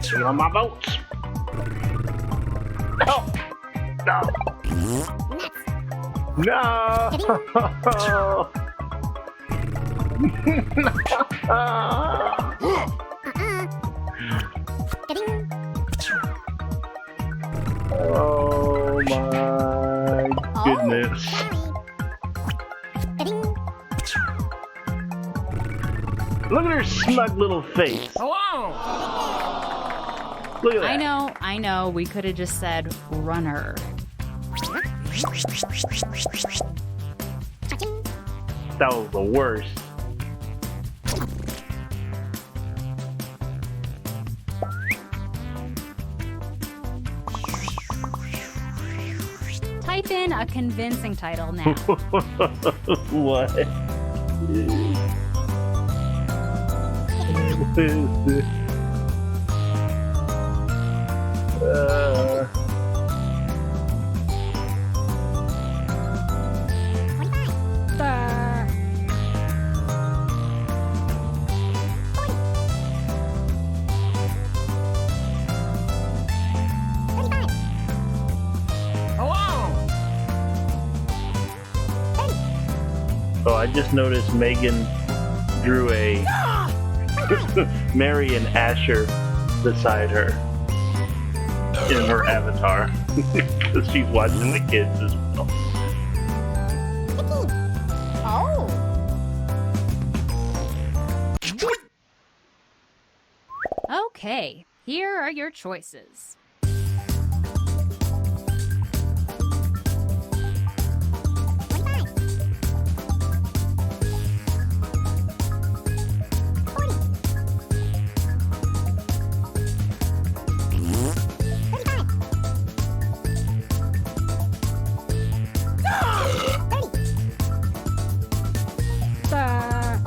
Speaker 1: See on my votes. No! No! No! Oh my goodness. Look at her smug little face.
Speaker 4: Hello.
Speaker 1: Look at that.
Speaker 3: I know, we could have just said runner.
Speaker 1: That was the worst.
Speaker 3: Type in a convincing title now.
Speaker 1: What? What is this?
Speaker 4: Hello.
Speaker 1: Oh, I just noticed Megan drew a Mary and Asher beside her in her avatar because she's watching the kids as well.
Speaker 5: Oh!
Speaker 3: Okay, here are your choices.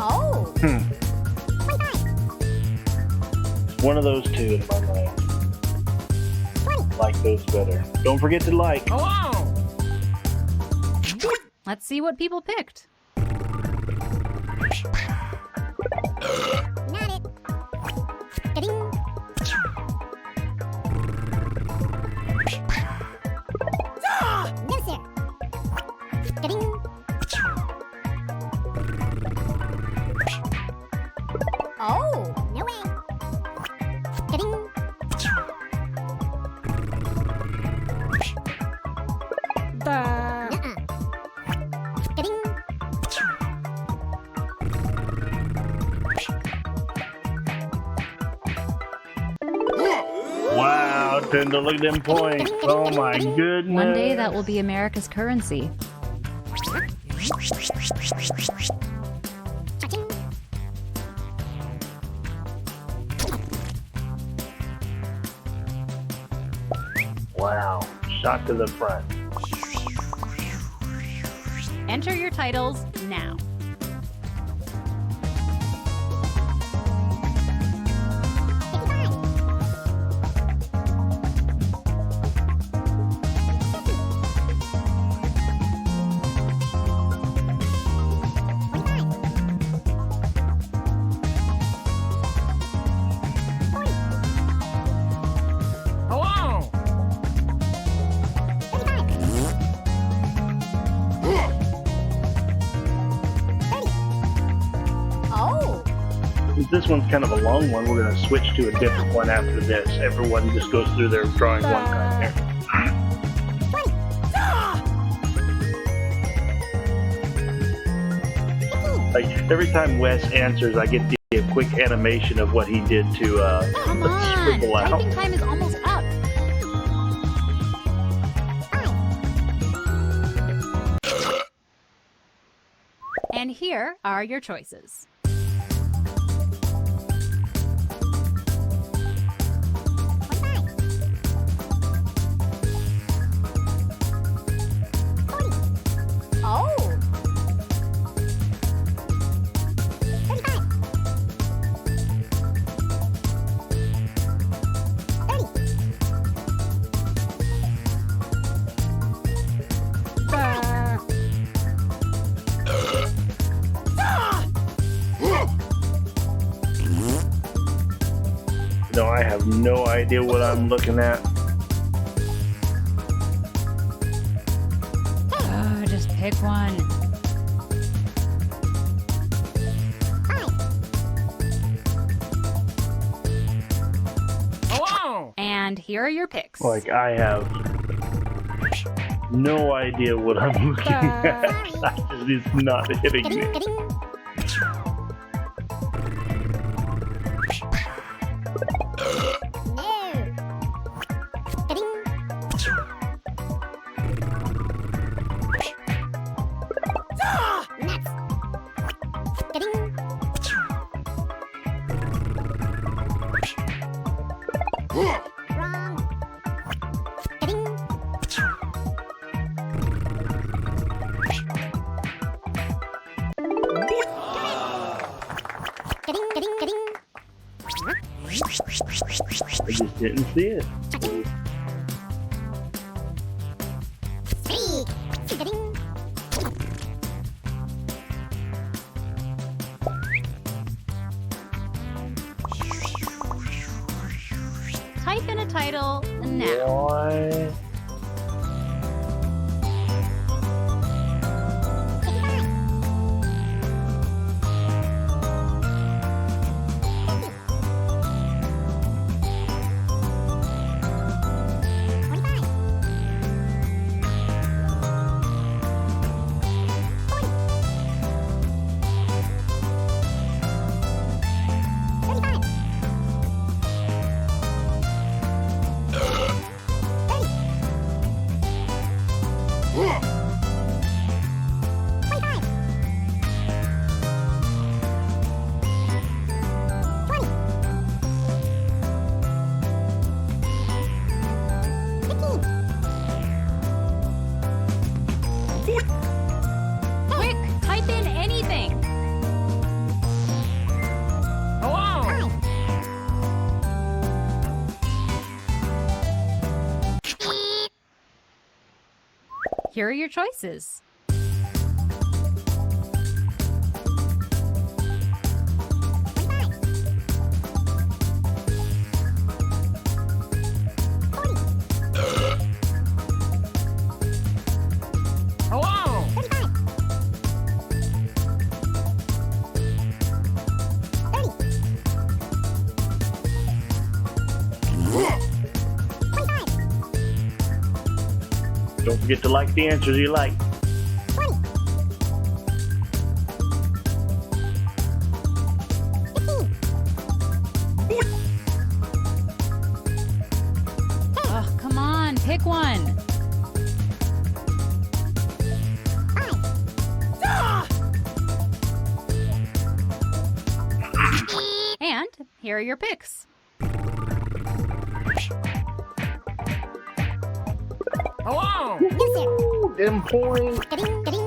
Speaker 5: Oh!
Speaker 1: One of those two in my mind. Like those better. Don't forget to like.
Speaker 4: Hello.
Speaker 3: Let's see what people picked.
Speaker 5: Not it. Ka-ding. No, sir. Ka-ding. Oh, no way. Ka-ding. Nuh-uh. Ka-ding.
Speaker 1: Wow, Tender, look at them points. Oh my goodness.
Speaker 3: One day that will be America's currency.
Speaker 5: Cha-ching.
Speaker 1: Wow, shot to the front.
Speaker 3: Enter your titles now.
Speaker 1: Since this one's kind of a long one, we're going to switch to a different one after this. Everyone just goes through their drawing one kind there. Like, every time Wes answers, I get a quick animation of what he did to
Speaker 3: Come on!
Speaker 1: scribble out.
Speaker 3: Typing time is almost up. And here are your choices.
Speaker 5: Oh. 35. 30.
Speaker 1: No, I have no idea what I'm looking at.
Speaker 3: Oh, just pick one.
Speaker 5: 5.
Speaker 4: Hello!
Speaker 3: And here are your picks.
Speaker 1: Like, I have no idea what I'm looking at. It's not hitting me.
Speaker 5: Getting. No. Getting. Nuts. Getting. Wrong. Getting. Getting.
Speaker 1: I just didn't see it.
Speaker 5: Touching. Speed. Getting.
Speaker 3: Type in a title now.
Speaker 1: Why?
Speaker 5: 55. 25. 40. 35. 20.
Speaker 3: Quick, type in anything.
Speaker 4: Hello!
Speaker 5: 5.
Speaker 3: Here are your choices.
Speaker 5: 25. 40.
Speaker 4: Hello!
Speaker 5: 35. 30. 25.
Speaker 1: Don't forget to like the answers you like.
Speaker 5: 20. 15.
Speaker 3: Oh, come on, pick one.
Speaker 5: 5.
Speaker 3: And here are your picks.
Speaker 4: Hello!
Speaker 5: No, sir.
Speaker 1: Ooh, them points.
Speaker 5: Getting. Not it.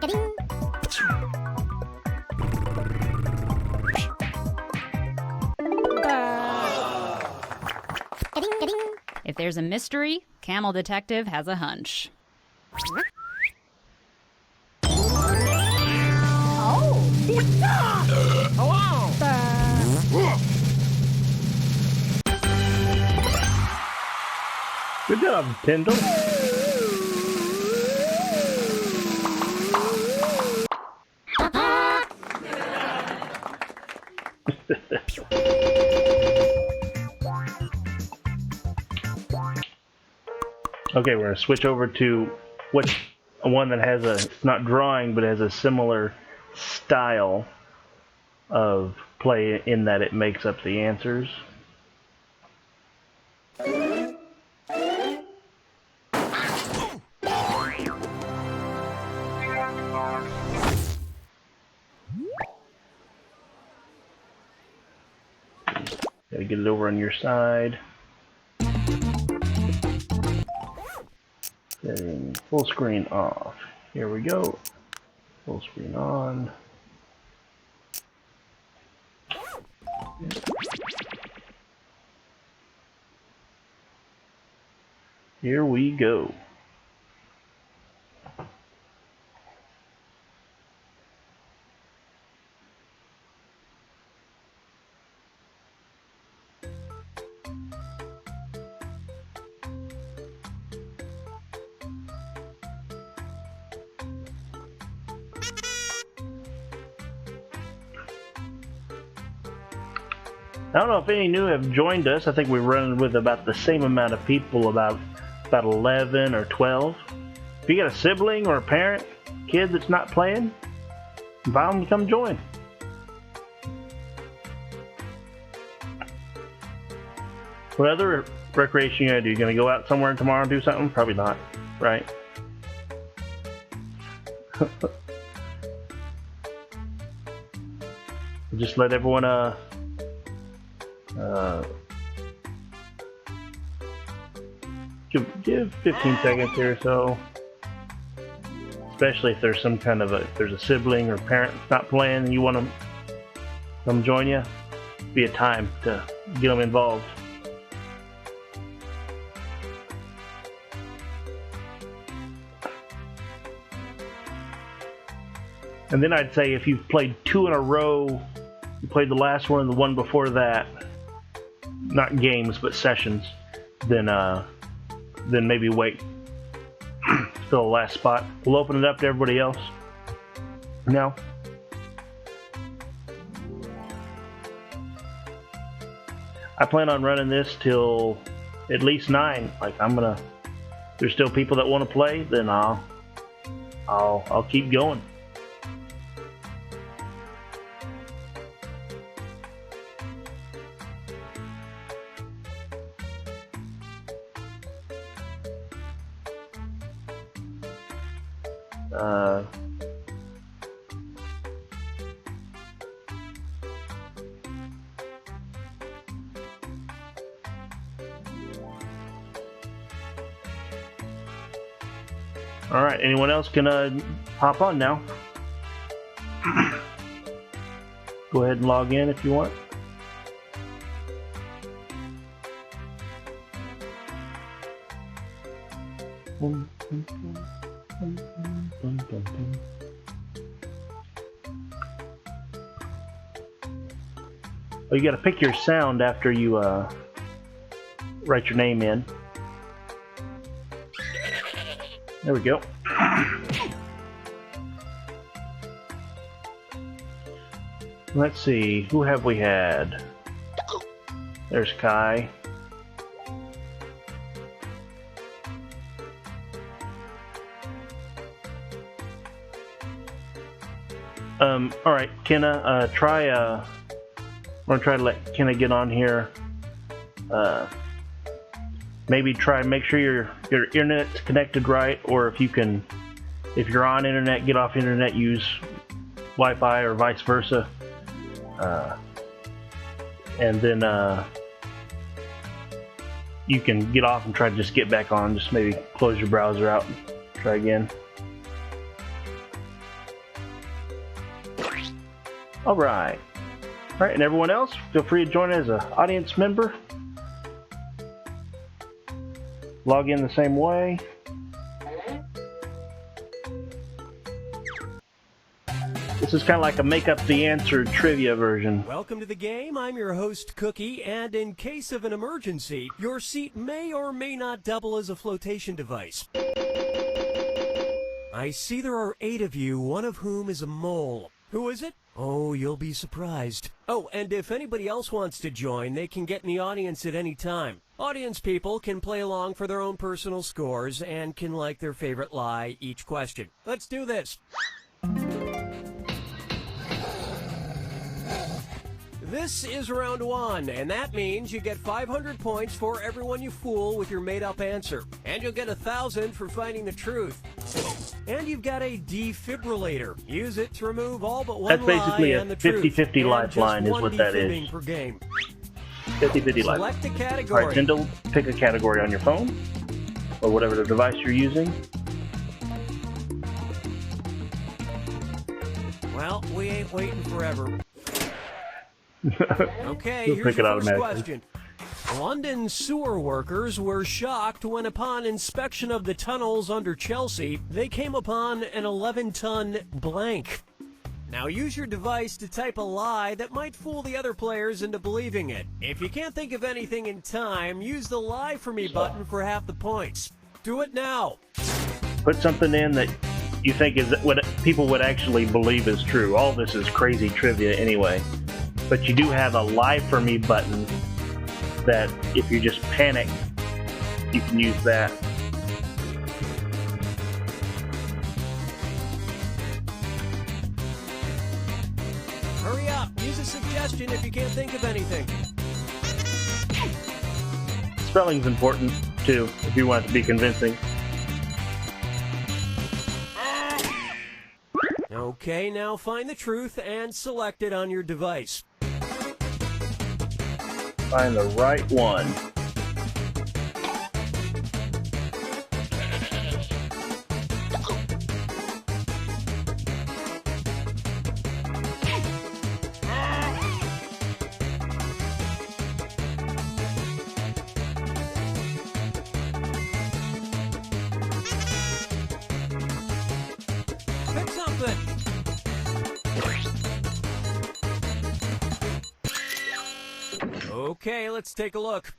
Speaker 5: Getting. Getting.
Speaker 3: If there's a mystery, Camel Detective has a hunch.
Speaker 5: Oh.
Speaker 4: Hello!
Speaker 1: Good job, Tyndall. Okay, we're going to switch over to one that has it's not drawing, but has a similar style of play in that it makes up the answers. Gotta get it over on your side. Setting full screen off. Here we go. Full screen on. Here we go. I don't know if any new have joined us. I think we're running with about the same amount of people, about 11 or 12. If you got a sibling or a parent, kid that's not playing, invite them to come join. What other recreation you gonna do? You gonna go out somewhere tomorrow and do something? Probably not, right? Just let everyone give 15 seconds here or so, especially if there's some kind of there's a sibling or parent that's not playing and you want them to come join you. Be a time to get them involved. And then I'd say if you've played 2 in a row, you played the last one and the one before that, not games but sessions, then maybe wait till the last spot. We'll open it up to everybody else now. I plan on running this till at least 9. Like there's still people that want to play, then I'll keep going. All right, anyone else can hop on now. Go ahead and log in if you want. Oh, you got to pick your sound after you write your name in. There we go. Let's see, who have we had? There's Kai. All right, Kenna, I'm gonna try to let Kenna get on here. Maybe make sure your internet's connected right, or if you're on internet, get off internet, use Wi-Fi or vice versa. And then you can get off and try to just get back on. Just maybe close your browser out and try again. All right, and everyone else, feel free to join as an audience member. Log in the same way. This is kind of like a make up the answer trivia version.
Speaker 6: Welcome to the game. I'm your host, Cookie, and in case of an emergency, your seat may or may not double as a flotation device. I see there are 8 of you, one of whom is a mole. Who is it? Oh, you'll be surprised. Oh, and if anybody else wants to join, they can get in the audience at any time. Audience people can play along for their own personal scores and can like their favorite lie each question. Let's do this. This is round 1, and that means you get 500 points for everyone you fool with your made-up answer. And you'll get 1,000 for finding the truth. And you've got a defibrillator. Use it to remove all but one
Speaker 1: That's basically
Speaker 6: lie
Speaker 1: a
Speaker 6: and the truth.
Speaker 1: 50-50 lifeline is what that is.
Speaker 6: Per game.
Speaker 1: 50-50 lifeline.
Speaker 6: Select a
Speaker 1: All
Speaker 6: category.
Speaker 1: right, Tyndall, pick a category on your phone or whatever the device you're using.
Speaker 6: Well, we ain't waiting forever. Okay,
Speaker 1: You'll
Speaker 6: here's
Speaker 1: pick it
Speaker 6: your first
Speaker 1: automatically.
Speaker 6: question. London sewer workers were shocked when upon inspection of the tunnels under Chelsea, they came upon an 11-ton blank. Now use your device to type a lie that might fool the other players into believing it. If you can't think of anything in time, use the Lie For Me button for half the points. Do it now.
Speaker 1: Put something in that you think is what people would actually believe is true. All this is crazy trivia anyway. But you do have a Lie For Me button that if you just panic, you can use that.
Speaker 6: Hurry up. Use a suggestion if you can't think of anything.
Speaker 1: Spelling's important too, if you want it to be convincing.
Speaker 6: Okay, now find the truth and select it on your device.
Speaker 1: Find the right one.
Speaker 6: Pick something. Okay, let's take a look.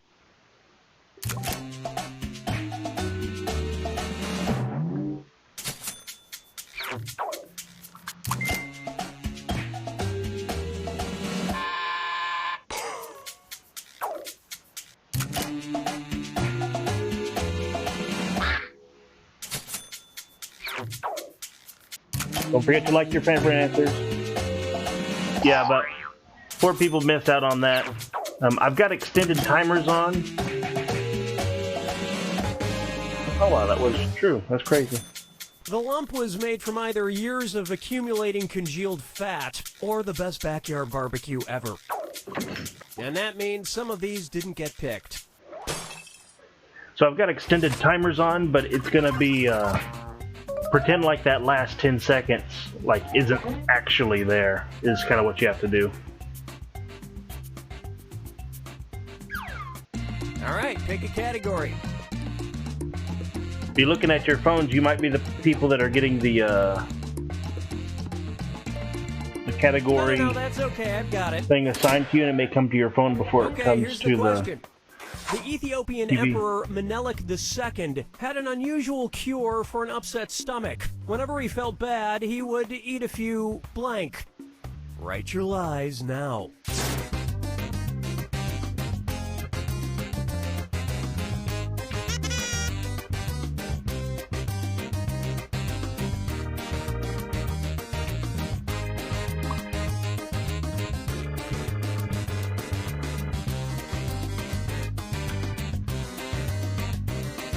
Speaker 1: Don't forget to like your favorite answers. Yeah, but 4 people missed out on that. I've got extended timers on. Oh wow, that was true. That's crazy.
Speaker 6: The lump was made from either years of accumulating congealed fat or the best backyard barbecue ever. And that means some of these didn't get picked.
Speaker 1: So I've got extended timers on, but it's gonna be pretend like that last 10 seconds like isn't actually there is kind of what you have to do.
Speaker 6: All right, pick a category.
Speaker 1: Be looking at your phones, you might be the people that are getting the category
Speaker 6: No, that's okay. I've got it.
Speaker 1: thing assigned to you, and it may come to your phone before it
Speaker 6: Okay,
Speaker 1: comes
Speaker 6: here's
Speaker 1: to
Speaker 6: the question. The Ethiopian
Speaker 1: TV.
Speaker 6: Emperor Menelik II had an unusual cure for an upset stomach. Whenever he felt bad, he would eat a few blank. Write your lies now.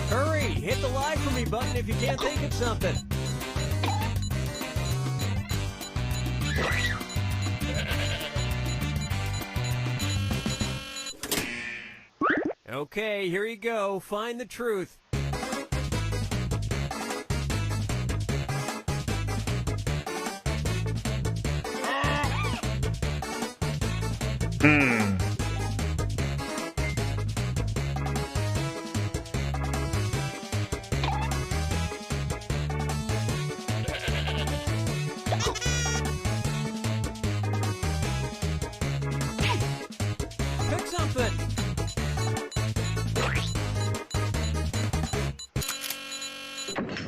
Speaker 6: Hurry, hit the Lie For Me button if you can't think of something. Okay, here you go. Find the truth. Pick something.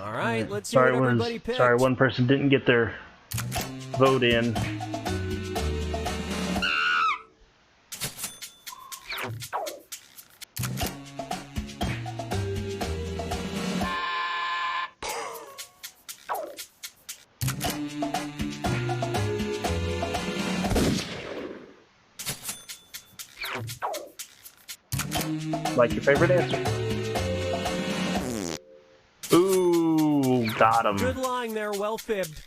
Speaker 6: All right, let's see what everybody picked.
Speaker 1: Sorry, one person didn't get their vote in. Like your favorite answer. Ooh, got him.
Speaker 6: Good lying there, well fibbed.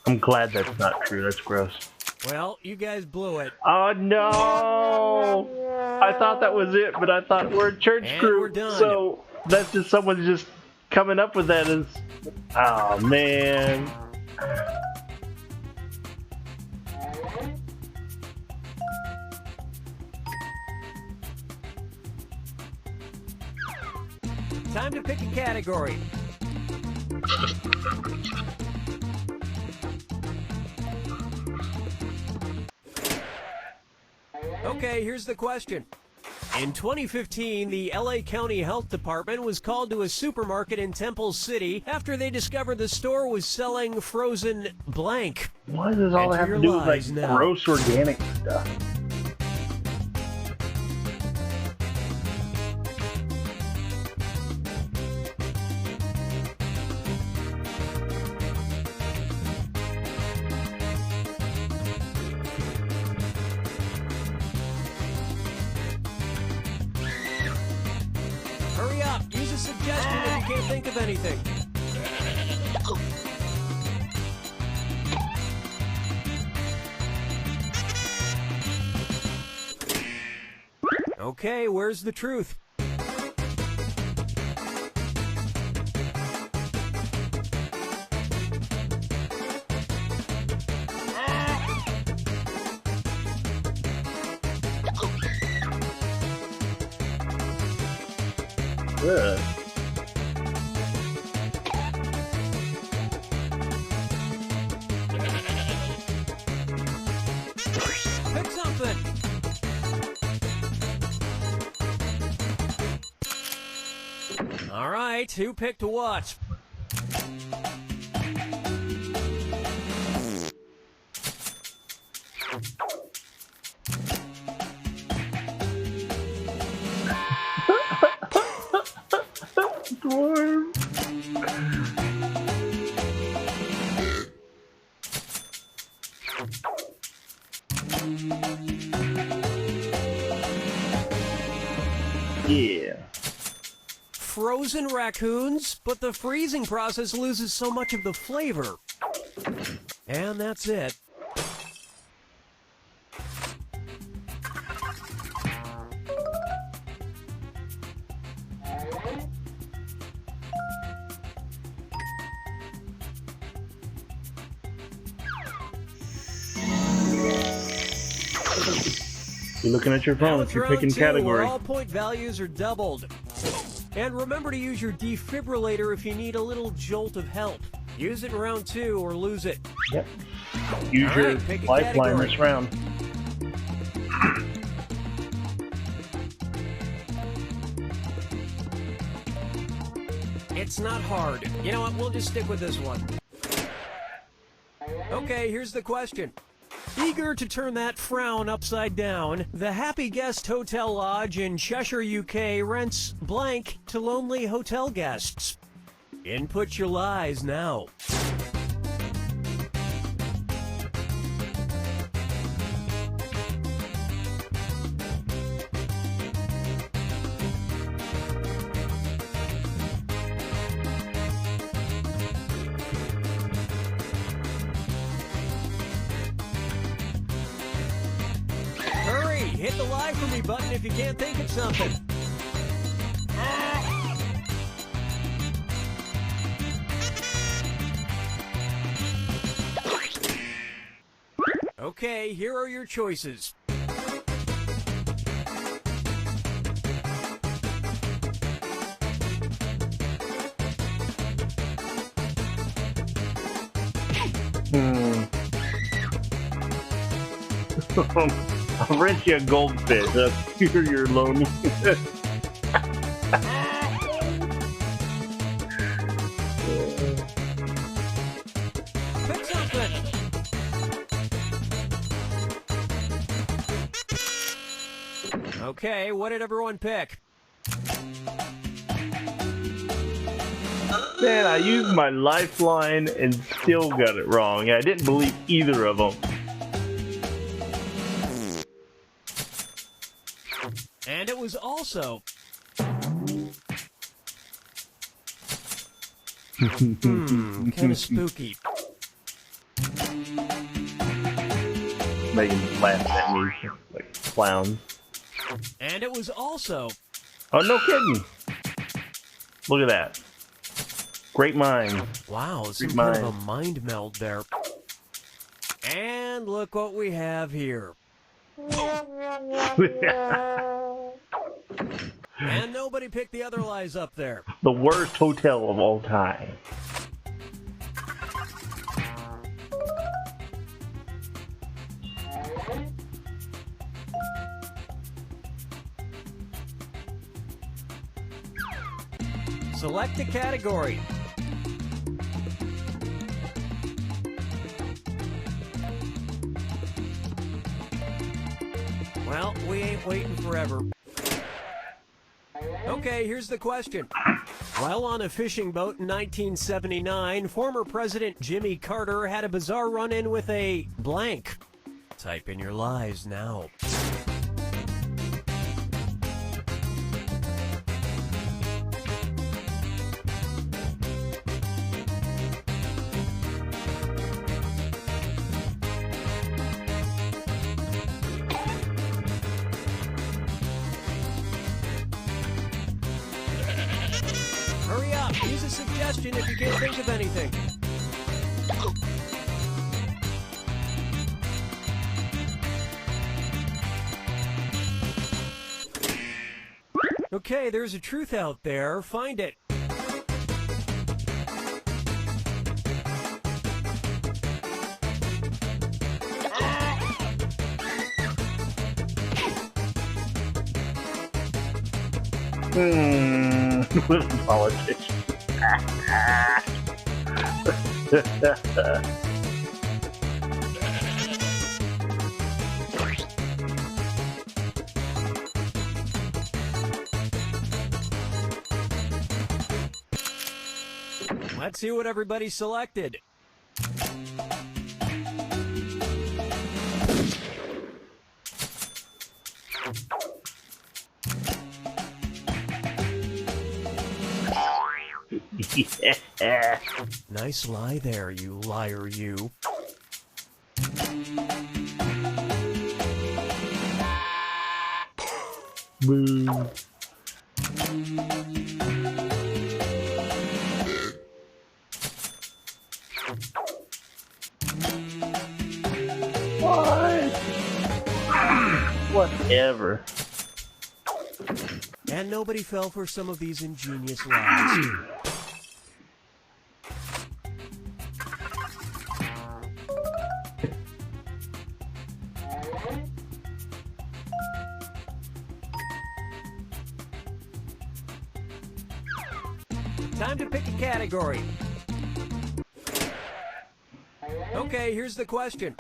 Speaker 1: I'm glad that's not true. That's gross.
Speaker 6: Well, you guys blew it.
Speaker 1: Oh no! I thought that was it, but I thought we're a church
Speaker 6: And
Speaker 1: group,
Speaker 6: we're done.
Speaker 1: so that's just someone just coming up with that. Is oh man.
Speaker 6: Time to pick a category. Okay, here's the question. In 2015, the LA County Health Department was called to a supermarket in Temple City after they discovered the store was selling frozen blank.
Speaker 1: Why does all
Speaker 6: Enter
Speaker 1: have to
Speaker 6: your
Speaker 1: do with
Speaker 6: lies
Speaker 1: like
Speaker 6: now.
Speaker 1: gross organic stuff?
Speaker 6: Hurry up, use a suggestion if you can't think of anything. Okay, where's the truth?
Speaker 1: Ugh.
Speaker 6: Pick something. All right, who picked what?
Speaker 1: Dwarf. Yeah.
Speaker 6: Frozen raccoons, but the freezing process loses so much of the flavor. And that's it.
Speaker 1: You're looking at your
Speaker 6: Now
Speaker 1: phone
Speaker 6: it's
Speaker 1: if you're
Speaker 6: round
Speaker 1: picking
Speaker 6: 2, where
Speaker 1: category.
Speaker 6: all point values are doubled. And remember to use your defibrillator if you need a little jolt of help. Use it in round 2 or lose it.
Speaker 1: Yep. Use
Speaker 6: All
Speaker 1: your
Speaker 6: right, pick a
Speaker 1: lifeline
Speaker 6: category.
Speaker 1: this round.
Speaker 6: It's not hard. You know what? We'll just stick with this one. Okay, here's the question. Eager to turn that frown upside down, the Happy Guest Hotel Lodge in Cheshire, UK rents blank to lonely hotel guests. Input your lies now. Hurry, hit the lie for me button if you can't think of something. Okay, here are your choices.
Speaker 1: I'll rent you a goldfish. That's you're lonely.
Speaker 6: Okay, what did everyone pick?
Speaker 1: Man, I used my lifeline and still got it wrong. I didn't believe either of them.
Speaker 6: And it was also... kind of spooky.
Speaker 1: Megan laughed at me like clowns.
Speaker 6: And it was also...
Speaker 1: Oh, no kidding. Look at that. Great mind.
Speaker 6: Wow, some
Speaker 1: Great
Speaker 6: kind of
Speaker 1: mind.
Speaker 6: a mind meld there. And look what we have here. And nobody picked the other lies up there.
Speaker 1: The worst hotel of all time.
Speaker 6: Select a category. Well, we ain't waiting forever. Okay, here's the question. While on a fishing boat in 1979, former President Jimmy Carter had a bizarre run-in with a blank. Type in your lies now. Hurry up, use a suggestion if you can't think of anything. Okay, there's a truth out there. Find it.
Speaker 1: Politics.
Speaker 6: Let's see what everybody selected.
Speaker 1: Yeah.
Speaker 6: Nice lie there, you liar, you.
Speaker 1: Boo. What? Whatever.
Speaker 6: And nobody fell for some of these ingenious lies. Time to pick a category. Okay, here's the question.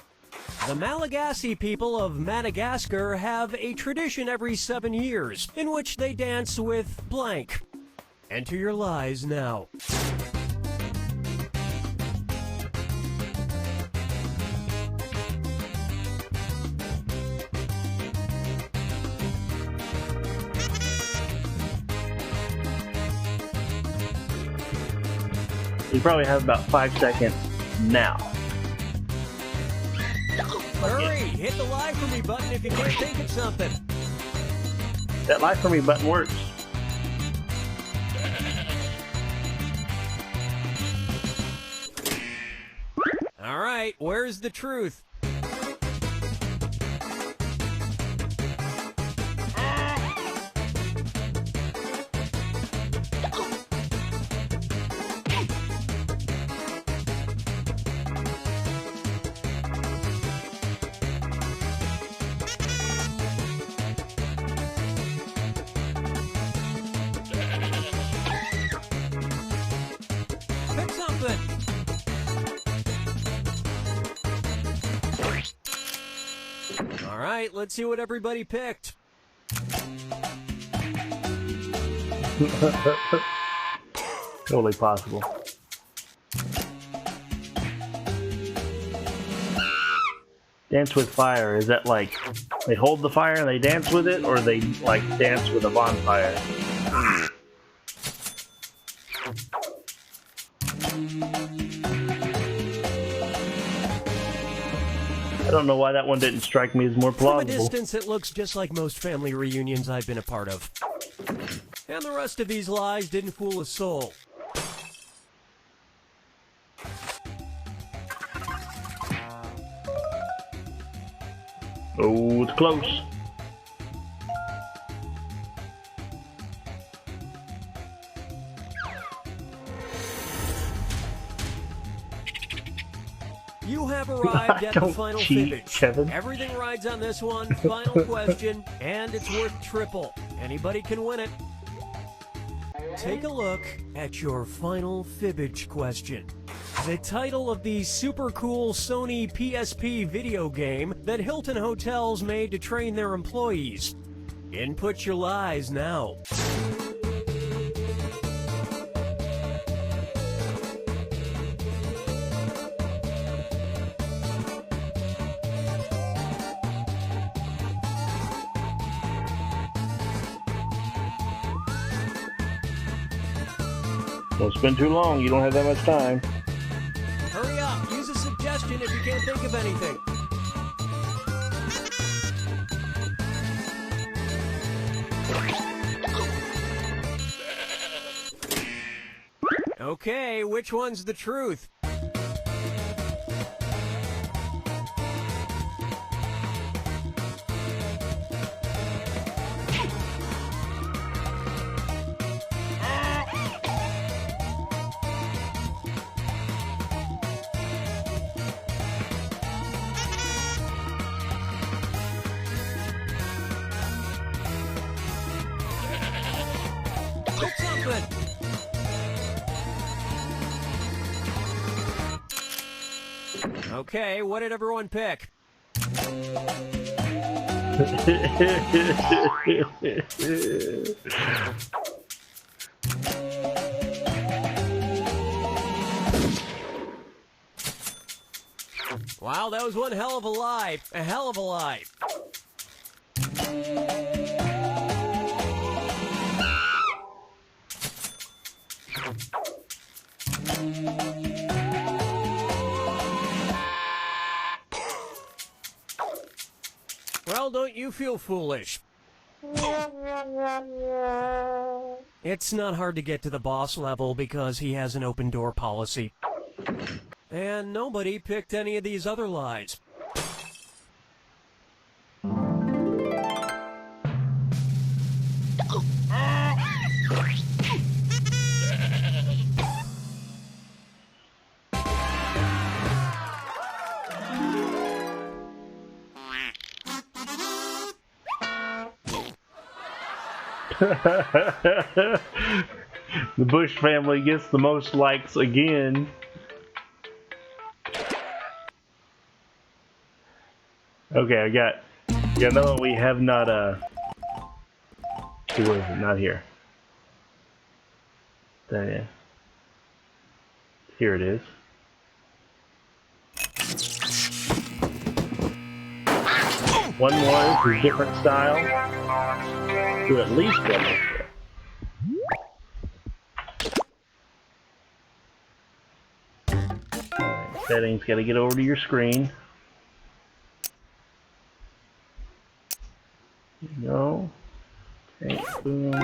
Speaker 6: The Malagasy people of Madagascar have a tradition every 7 years in which they dance with blank. Enter your lies now.
Speaker 1: You probably have about 5 seconds now.
Speaker 6: Hurry, hit the lie for me button if you can't think of something.
Speaker 1: That lie for me button works.
Speaker 6: All right, where's the truth? Pick something. All right, let's see what everybody picked.
Speaker 1: Totally possible. Dance with fire, is that like they hold the fire and they dance with it, or they like dance with a bonfire? I don't know why that one didn't strike me as more
Speaker 6: From a
Speaker 1: plausible.
Speaker 6: distance, it looks just like most family reunions I've been a part of. And the rest of these lies didn't fool a soul.
Speaker 1: Oh, it's close.
Speaker 6: You have arrived at the
Speaker 1: Don't
Speaker 6: final
Speaker 1: cheat,
Speaker 6: fibbage.
Speaker 1: Kevin.
Speaker 6: Everything rides on this one. Final question, and it's worth triple. Anybody can win it. Take a look at your final fibbage question. The title of the super cool Sony PSP video game that Hilton Hotels made to train their employees. Input your lies now.
Speaker 1: Don't spend too long, you don't have that much time.
Speaker 6: Hurry up, use a suggestion if you can't think of anything. Okay, which one's the truth? Pick something. Okay, what did everyone pick? Wow, that was one hell of a lie. A hell of a lie. Well, don't you feel foolish. It's not hard to get to the boss level because he has an open door policy. And nobody picked any of these other lies.
Speaker 1: The Bush family gets the most likes again. Okay, I got another one we have not, see, where is it? Not here. There, yeah. Here it is. One more, this is different style. Do at least one more. Alright, settings, gotta get over to your screen. There you go. Okay, boom.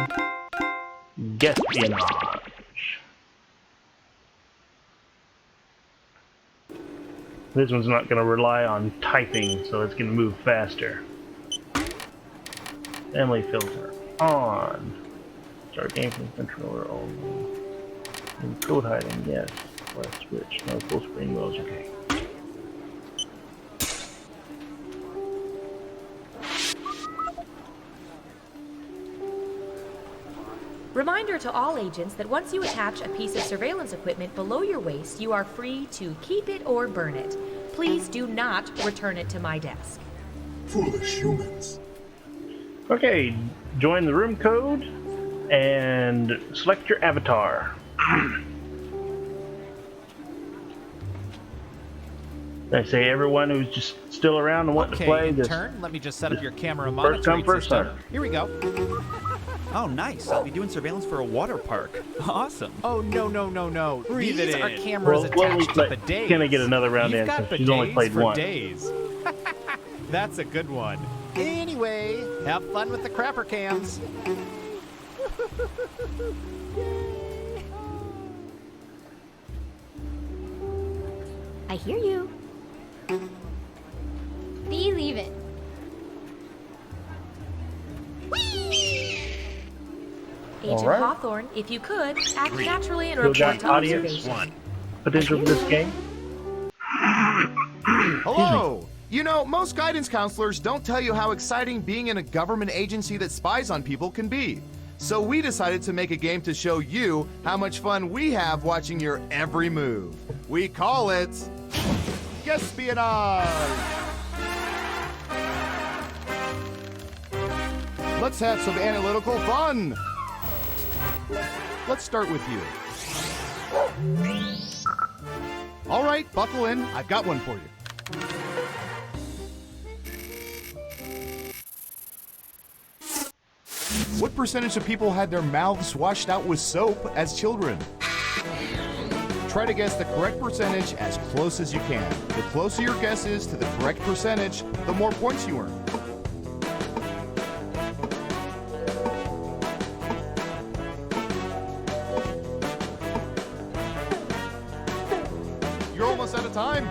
Speaker 1: Espionage. This one's not going to rely on typing, so it's going to move faster. Family filter on. Start game from controller only. And code hiding, yes. Left switch, no full screen modes, okay.
Speaker 7: Reminder to all agents that once you attach a piece of surveillance equipment below your waist, you are free to keep it or burn it. Please do not return it to my desk.
Speaker 8: Foolish humans.
Speaker 1: Okay, join the room code and select your avatar. I say everyone who's just still around and wanting to play
Speaker 8: in
Speaker 1: this.
Speaker 8: turn, let me just set up your camera
Speaker 1: First come,
Speaker 8: monitoring
Speaker 1: first
Speaker 8: system.
Speaker 1: serve.
Speaker 8: Here we go.
Speaker 9: Oh, nice. I'll be doing surveillance for a water park. Awesome.
Speaker 8: Oh, no.
Speaker 9: Breathe
Speaker 8: These
Speaker 9: it
Speaker 8: are
Speaker 9: in.
Speaker 8: cameras
Speaker 1: Well,
Speaker 8: attached to bidets.
Speaker 1: can I get another round
Speaker 8: You've
Speaker 1: in
Speaker 8: got
Speaker 1: since she's only
Speaker 8: bidets
Speaker 1: played
Speaker 8: for
Speaker 1: one?
Speaker 8: days. That's a good one. Anyway, have fun with the crapper cams.
Speaker 5: I hear you.
Speaker 3: Believe it.
Speaker 7: Agent
Speaker 1: All right.
Speaker 7: Hawthorne, if you could, act naturally and
Speaker 1: Who
Speaker 7: report
Speaker 1: got
Speaker 7: to
Speaker 1: audience
Speaker 7: observation.
Speaker 1: potential for this game?
Speaker 10: Hello! You know, most guidance counselors don't tell you how exciting being in a government agency that spies on people can be. So we decided to make a game to show you how much fun we have watching your every move. We call it Espionage! Let's have some analytical fun! Let's start with you. All right, buckle in. I've got one for you. What percentage of people had their mouths washed out with soap as children? Try to guess the correct percentage as close as you can. The closer your guess is to the correct percentage, the more points you earn. You're almost out of time.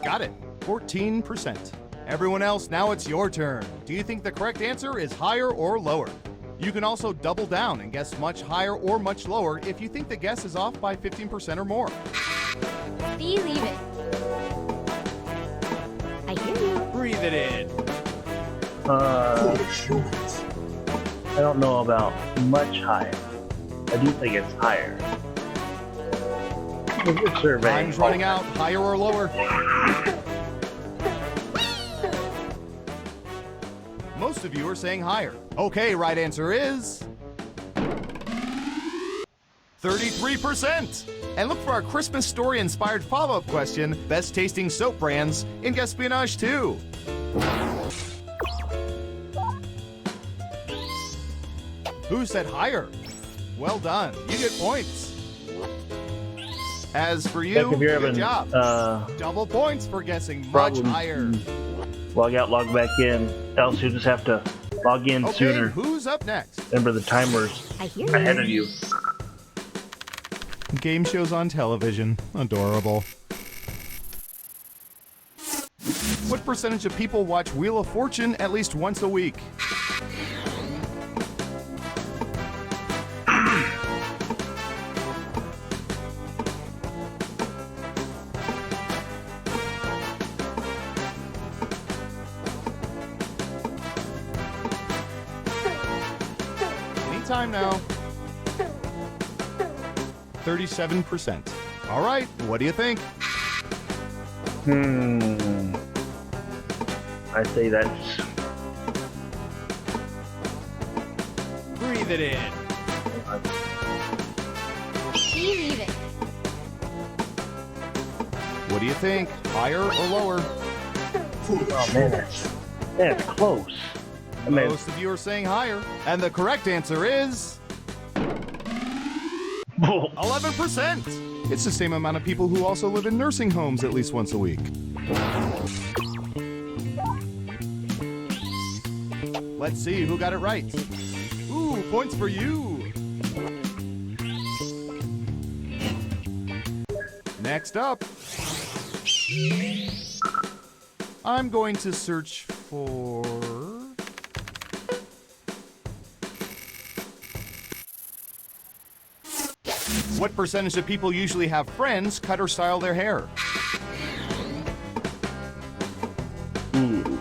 Speaker 10: Got it. 14%. Everyone else, now it's your turn. Do you think the correct answer is higher or lower? You can also double down and guess much higher or much lower if you think the guess is off by 15% or more.
Speaker 3: Believe it.
Speaker 5: I hear you.
Speaker 8: Breathe it in.
Speaker 1: I don't know about much higher. I do think it's higher. Good survey.
Speaker 10: Time's running out. Higher or lower? Most of you are saying higher. Okay, right answer is 33%. And look for our Christmas story inspired follow-up question, best tasting soap brands in Espionage 2. Who said higher? Well done. You get points. As for you,
Speaker 1: Heck, if you're
Speaker 10: good
Speaker 1: having
Speaker 10: job. Double points for guessing much
Speaker 1: problems,
Speaker 10: higher.
Speaker 1: log out, log back in. Else you'll just have to log in
Speaker 10: Okay,
Speaker 1: sooner.
Speaker 10: who's up next?
Speaker 1: Remember, the timer's
Speaker 5: I hear
Speaker 1: ahead
Speaker 5: you.
Speaker 1: of you.
Speaker 10: Game shows on television. Adorable. What percentage of people watch Wheel of Fortune at least once a week? Anytime now. 37%. All right, what do you think?
Speaker 1: I say that's
Speaker 8: Breathe it in.
Speaker 3: Believe it.
Speaker 10: What do you think? Higher or lower?
Speaker 1: oh man, that's close. I mean,
Speaker 10: Most of you are saying higher. And the correct answer is 11%. It's the same amount of people who also live in nursing homes at least once a week. Let's see who got it right. Ooh, points for you. Next up, I'm going to search for... What percentage of people usually have friends cut or style their hair?
Speaker 1: ooh.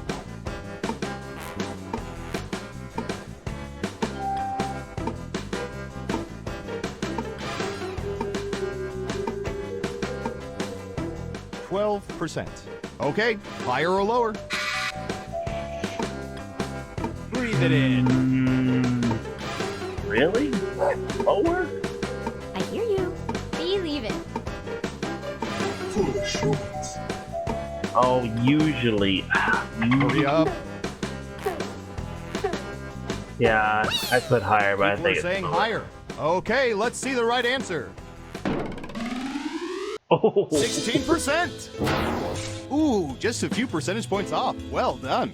Speaker 1: % Okay, higher or lower?
Speaker 8: Breathe it in.
Speaker 1: Really? Lower?
Speaker 5: I hear you.
Speaker 3: Believe it.
Speaker 1: Oh, usually.
Speaker 10: Hurry up.
Speaker 1: Yeah, I put higher, but I
Speaker 10: People
Speaker 1: think
Speaker 10: are
Speaker 1: it's
Speaker 10: saying
Speaker 1: lower.
Speaker 10: higher. Okay, let's see the right answer.
Speaker 1: Oh,
Speaker 10: 16%. Ooh, just a few percentage points off. Well done.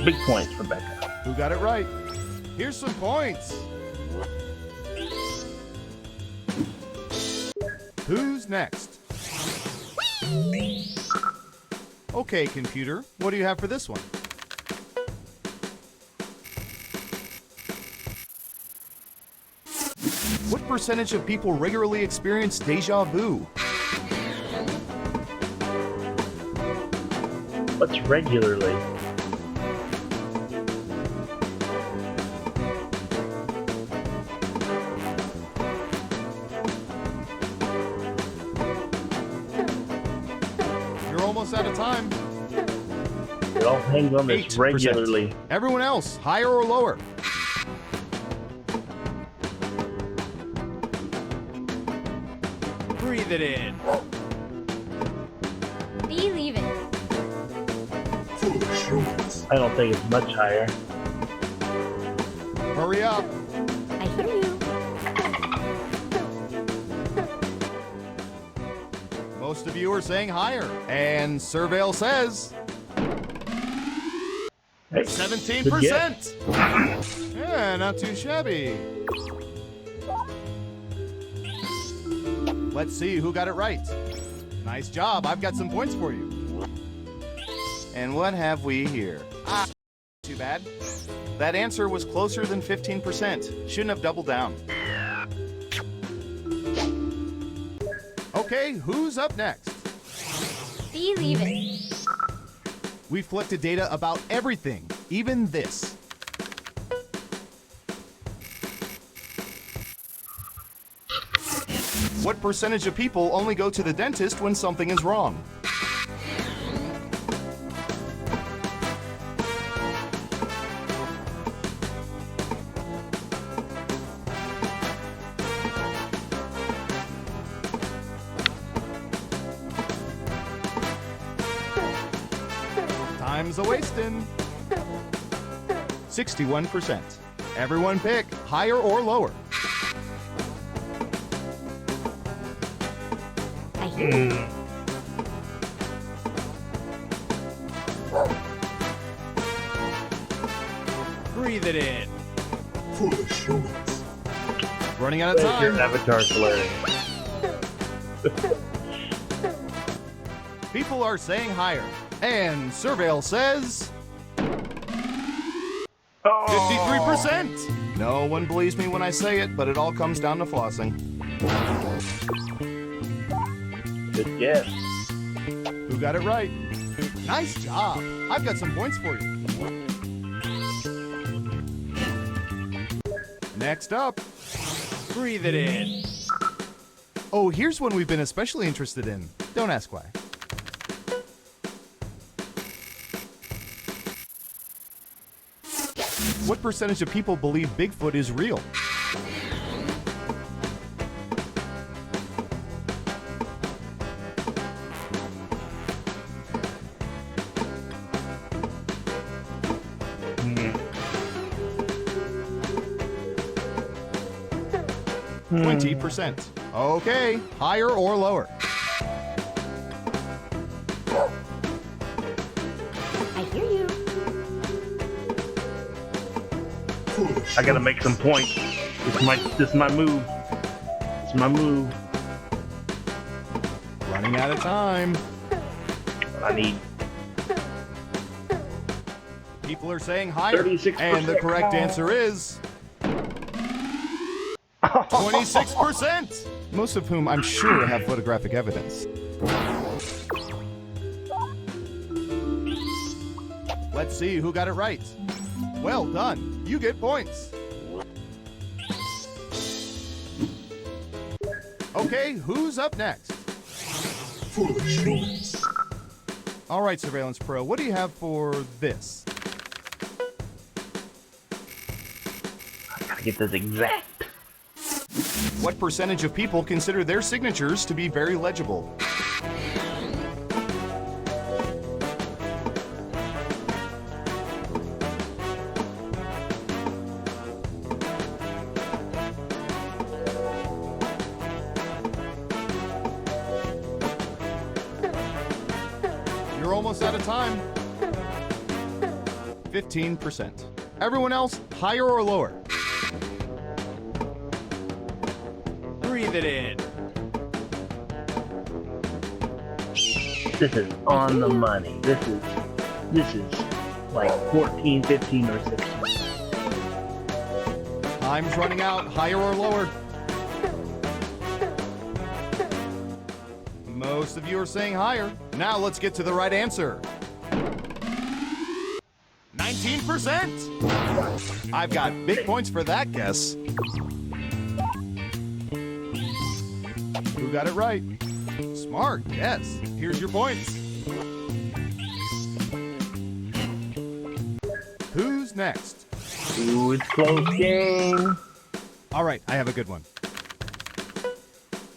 Speaker 1: big points for Becca.
Speaker 10: Who got it right? Here's some points. Who's next? Okay, computer, what do you have for this one? What percentage of people regularly experience deja vu?
Speaker 1: What's regularly?
Speaker 10: You're almost out of time.
Speaker 1: It all hangs on this
Speaker 10: 8%.
Speaker 1: regularly.
Speaker 10: Everyone else, higher or lower?
Speaker 8: Breathe it in.
Speaker 3: Believe it.
Speaker 1: I don't think it's much higher.
Speaker 10: Hurry up.
Speaker 5: I hear you.
Speaker 10: Most of you are saying higher. And Surveil says
Speaker 1: Hey,
Speaker 10: 17%. Yeah, not too shabby. Let's see who got it right. Nice job. I've got some points for you. And what have we here? Ah, too bad. That answer was closer than 15%. Shouldn't have doubled down. Okay, who's up next?
Speaker 3: Believe it.
Speaker 10: We've collected data about everything, even this. What percentage of people only go to the dentist when something is wrong? Time's a-wasting. 61%. Everyone pick higher or lower.
Speaker 5: I hear you.
Speaker 8: Breathe it in.
Speaker 10: Running out of
Speaker 1: Your
Speaker 10: time.
Speaker 1: avatar's blurring.
Speaker 10: People are saying higher. And Surveil says 53%. No one believes me when I say it, but it all comes down to flossing.
Speaker 1: Good guess.
Speaker 10: Who got it right? Nice job. I've got some points for you. Next up.
Speaker 8: Breathe it in.
Speaker 10: Oh, here's one we've been especially interested in. Don't ask why. What percentage of people believe Bigfoot is real?
Speaker 1: Hmm.
Speaker 10: 20%. Okay, higher or lower?
Speaker 5: I hear you.
Speaker 1: I gotta make some points. This is my move. It's my move.
Speaker 10: Running out of time.
Speaker 1: I need
Speaker 10: People are saying higher.
Speaker 1: 36%.
Speaker 10: And the correct answer is 26%. Most of whom I'm sure have photographic evidence. Let's see who got it right. Well done. You get points. Okay, who's up next? All right, Surveillance Pro, what do you have for this?
Speaker 1: to get this exact.
Speaker 10: What percentage of people consider their signatures to be very legible? You're almost out of time. 15%. Everyone else, higher or lower?
Speaker 8: Breathe it in.
Speaker 1: This is on the money. This is like 14, 15, or 16.
Speaker 10: Time's running out. Higher or lower? Most of you are saying higher. Now let's get to the right answer. 19%! I've got big points for that guess. Who got it right? Smart, yes. Here's your points. Who's next?
Speaker 1: Ooh, it's close game.
Speaker 10: All right, I have a good one.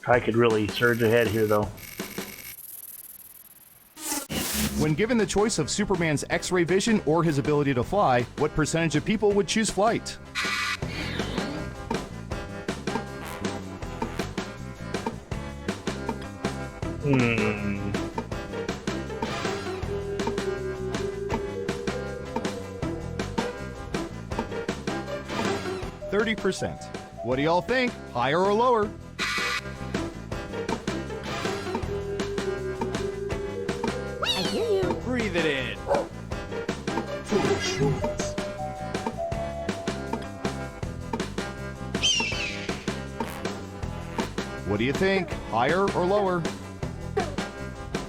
Speaker 1: I could really surge ahead here, though.
Speaker 10: When given the choice of Superman's X-ray vision or his ability to fly, what percentage of people would choose flight?
Speaker 1: Hmm.
Speaker 10: 30%. What do y'all think? Higher or lower?
Speaker 5: I hear you.
Speaker 8: Breathe it in.
Speaker 10: What do you think? Higher or lower?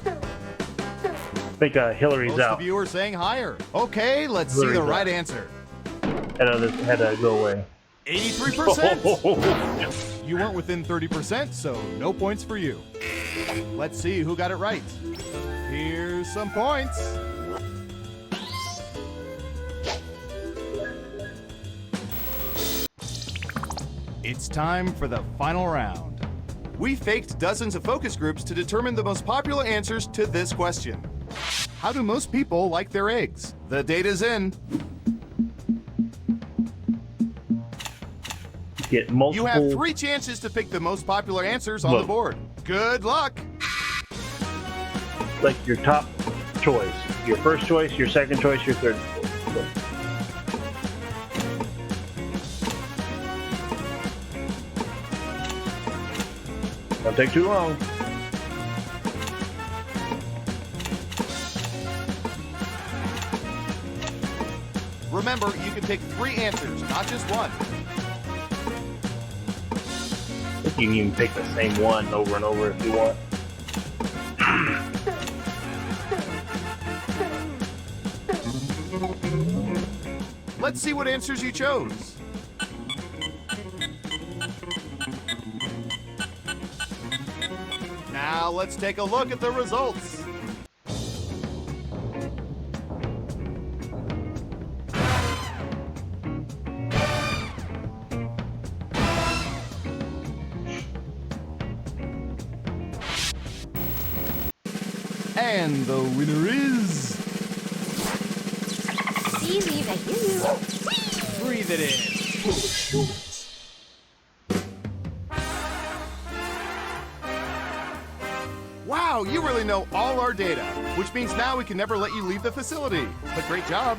Speaker 1: I think Hillary's
Speaker 10: Most
Speaker 1: out.
Speaker 10: of you are saying higher. Okay, let's see the
Speaker 1: Hillary's
Speaker 10: right
Speaker 1: out.
Speaker 10: answer.
Speaker 1: Had to go away.
Speaker 10: 83%! You weren't within 30%, so no points for you. Let's see who got it right. Here's some points. It's time for the final round. We faked dozens of focus groups to determine the most popular answers to this question. How do most people like their eggs? The data's in.
Speaker 1: Get multiple.
Speaker 10: You have 3 chances to pick the most popular answers on the board. Good luck.
Speaker 1: Like your top choice, your first choice, your second choice, your third choice. Don't take too long.
Speaker 10: Remember, you can pick 3 answers, not just one.
Speaker 1: You can even pick the same one over and over if you want.
Speaker 10: Let's see what answers you chose. Now let's take a look at the results. And the winner is...
Speaker 5: Easy, I hear you.
Speaker 8: Breathe it in.
Speaker 10: Wow, you really know all our data, which means now we can never let you leave the facility. But great job.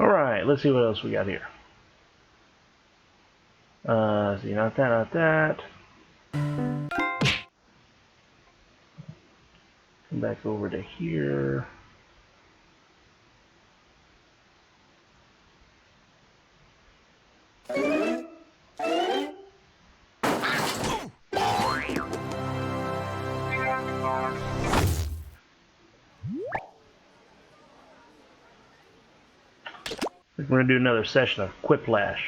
Speaker 1: All right, let's see what else we got here. See, not that, not that. Come back over to here. We're going to do another session of Quiplash.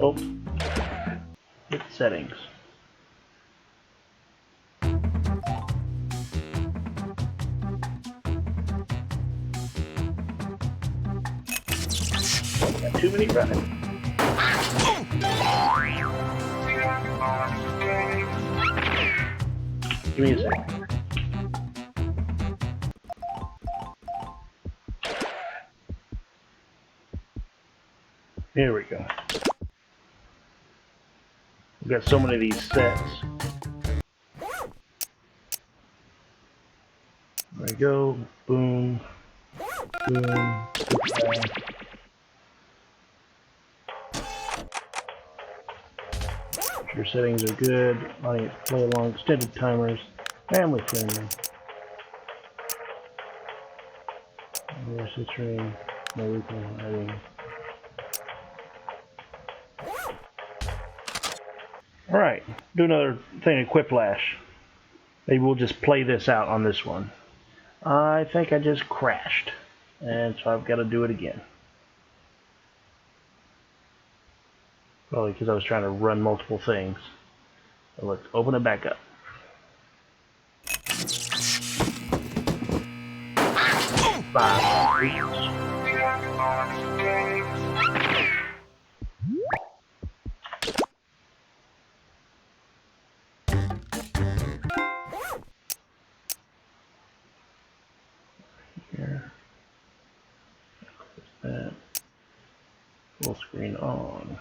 Speaker 1: Oh. Hit settings. Got too many running. Give me a second. Here we go. We've got so many of these sets. There we go. Boom. Boom. Your settings are good. Audience play along, extended timers, family friendly. Stream, no weekly lighting. Alright, do another thing of Quiplash. Maybe we'll just play this out on this one. I think I just crashed, and so I've got to do it again. Probably because I was trying to run multiple things. So let's open it back up. Here. That. Full screen on.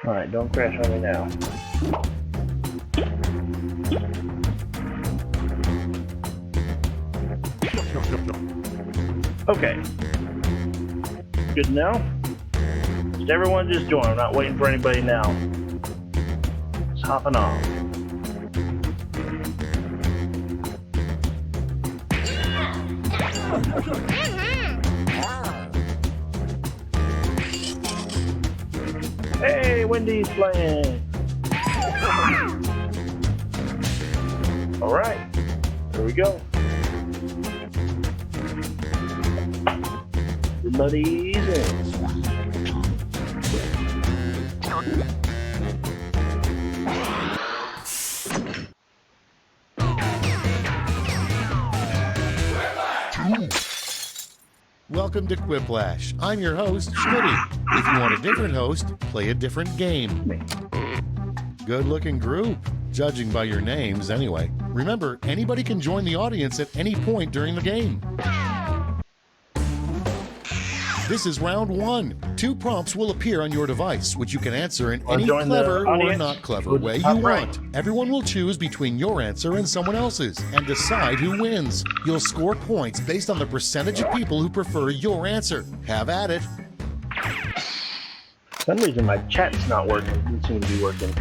Speaker 1: Alright, don't crash on me now. Okay. Good now? Just everyone just join. I'm not waiting for anybody now. It's hopping off. Hey, Wendy's playing. All right, here we go. Everybody's in.
Speaker 2: Welcome to Quiplash. I'm your host, Schmitty. If you want a different host, play a different game. Good-looking group, judging by your names anyway. Remember, anybody can join the audience at any point during the game. This is round one. 2 prompts will appear on your device, which you can answer in any clever or not clever way you want. Everyone will choose between your answer and someone else's and decide who wins. You'll score points based on the percentage of people who prefer your answer. Have at it.
Speaker 1: For some reason my chat's not working. It doesn't seem to be working.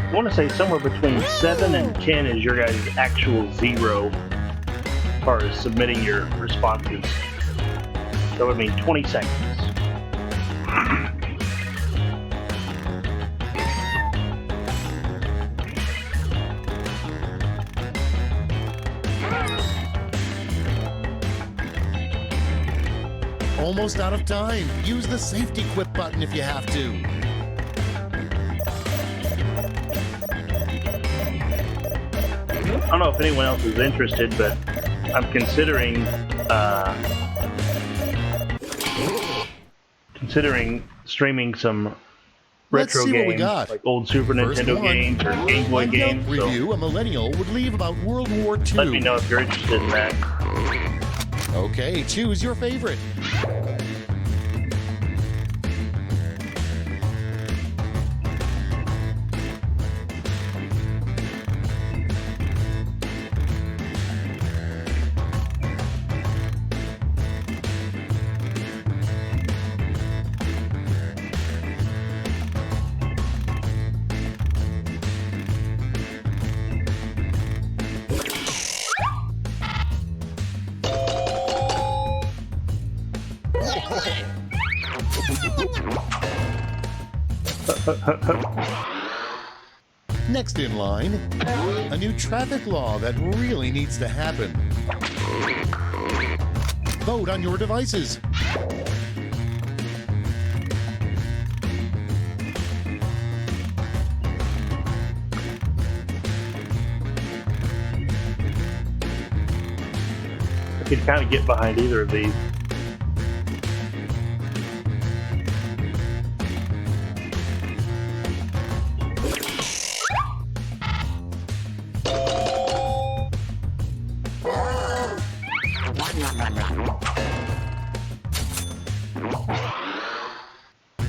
Speaker 1: I want to say somewhere between 7 and 10 is your guys' actual zero as far as submitting your responses. That would mean 20 seconds.
Speaker 2: Almost out of time. Use the safety quit button if you have to.
Speaker 1: I don't know if anyone else is interested, but I'm considering streaming some
Speaker 2: Let's
Speaker 1: retro
Speaker 2: see what
Speaker 1: games,
Speaker 2: we got.
Speaker 1: like old Super
Speaker 2: First
Speaker 1: Nintendo
Speaker 2: one.
Speaker 1: games or Game Boy
Speaker 2: On
Speaker 1: games.
Speaker 2: Yelp review, a millennial would leave about World War II.
Speaker 1: So let me know if you're interested in that.
Speaker 2: Okay, choose your favorite. Next in line, a new traffic law that really needs to happen. Vote on your devices.
Speaker 1: I could kind of get behind either of these.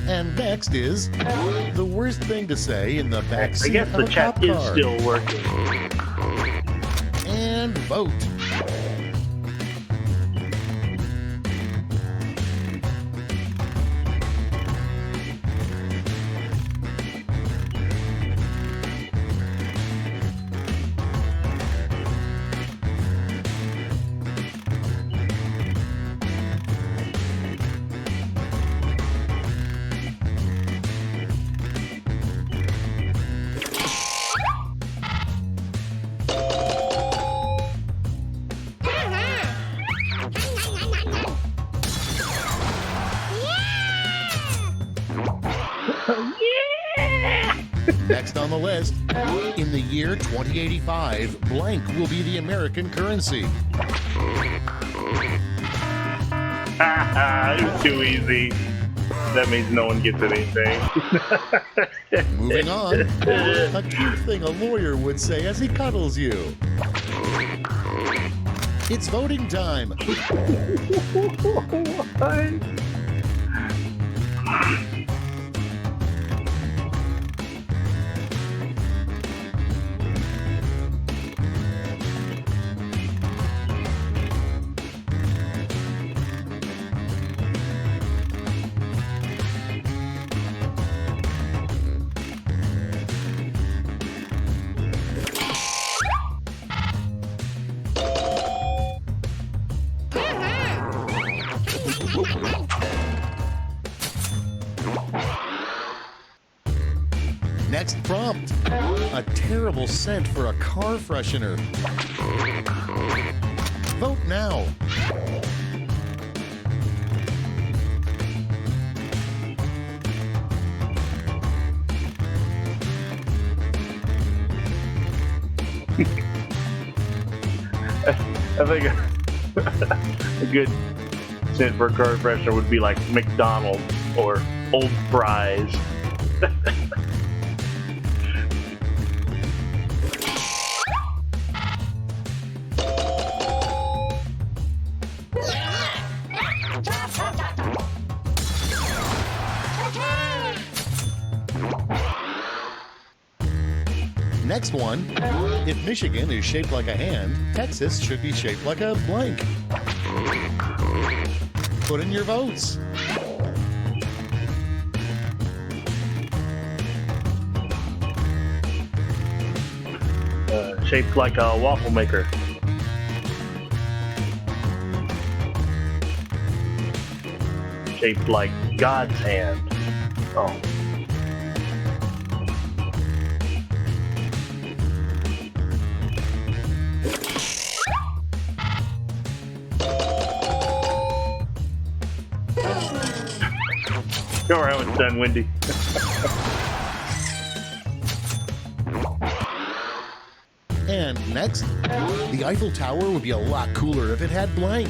Speaker 2: And next is the worst thing to say in the
Speaker 1: I
Speaker 2: backseat
Speaker 1: guess
Speaker 2: of
Speaker 1: the
Speaker 2: a
Speaker 1: chat
Speaker 2: cop
Speaker 1: is
Speaker 2: car.
Speaker 1: still working.
Speaker 2: And vote. Next on the list, in the year 2085, blank will be the American currency.
Speaker 1: It was too easy. That means no one gets anything.
Speaker 2: Moving on, a cute thing a lawyer would say as he cuddles you. It's voting time. Next prompt, a terrible scent for a car freshener. Vote now.
Speaker 1: I think a good scent for a car freshener would be like McDonald's or Old Fries.
Speaker 2: Next one, if Michigan is shaped like a hand, Texas should be shaped like a blank. Put in your votes.
Speaker 1: Shaped like a waffle maker. Shaped like God's hand. Oh. Go around when it's done, Wendy.
Speaker 2: And next, the Eiffel Tower would be a lot cooler if it had blank.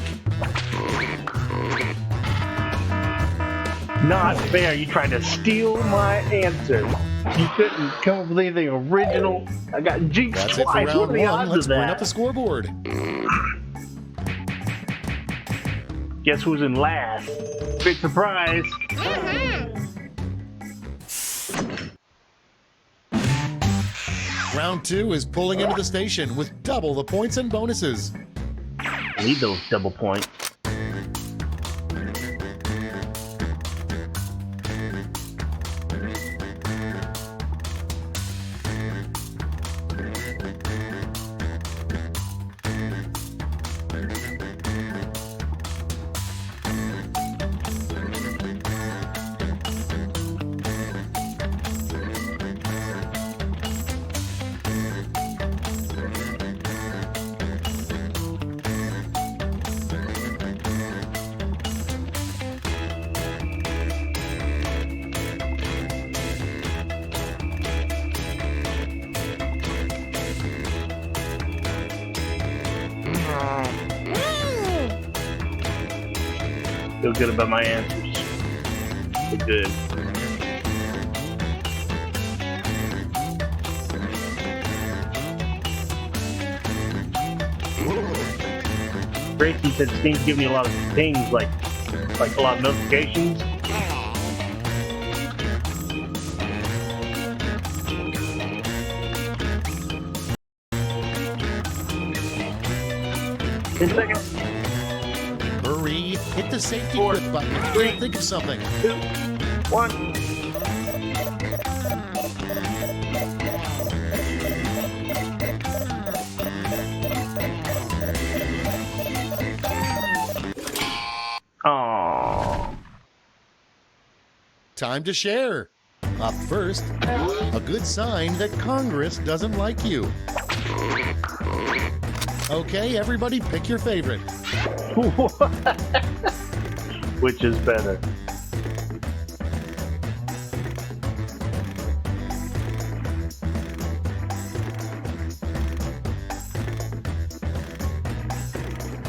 Speaker 1: Not fair. You tried to steal my answer. You couldn't come up with anything original. I got jinxed
Speaker 2: That's it for
Speaker 1: twice. What
Speaker 2: round
Speaker 1: are the
Speaker 2: one.
Speaker 1: odds
Speaker 2: Let's
Speaker 1: of
Speaker 2: bring
Speaker 1: that?
Speaker 2: up the scoreboard.
Speaker 1: Guess who's in last? Big surprise.
Speaker 2: Round two is pulling into the station with double the points and bonuses.
Speaker 1: Need those double points. Feel good about my answers. Feel good. Gracie said Steam's giving me a lot of things, like a lot of notifications. In a second.
Speaker 2: Hurry, hit the safety
Speaker 1: Four,
Speaker 2: quit button.
Speaker 1: three,
Speaker 2: Think of something.
Speaker 1: 2, 1. Aww.
Speaker 2: Time to share. Up first, a good sign that Congress doesn't like you. Okay, everybody pick your favorite.
Speaker 1: Which is better?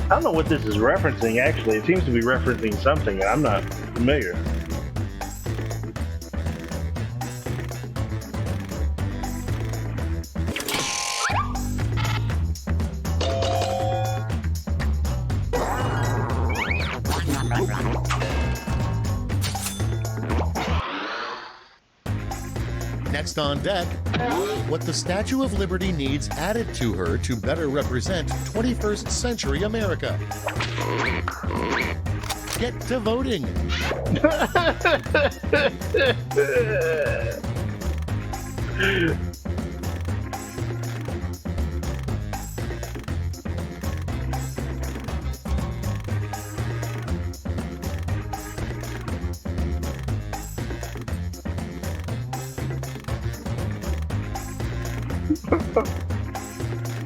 Speaker 1: I don't know what this is referencing, actually. It seems to be referencing something I'm not familiar.
Speaker 2: Next on deck, what the Statue of Liberty needs added to her to better represent 21st century America. Get to voting.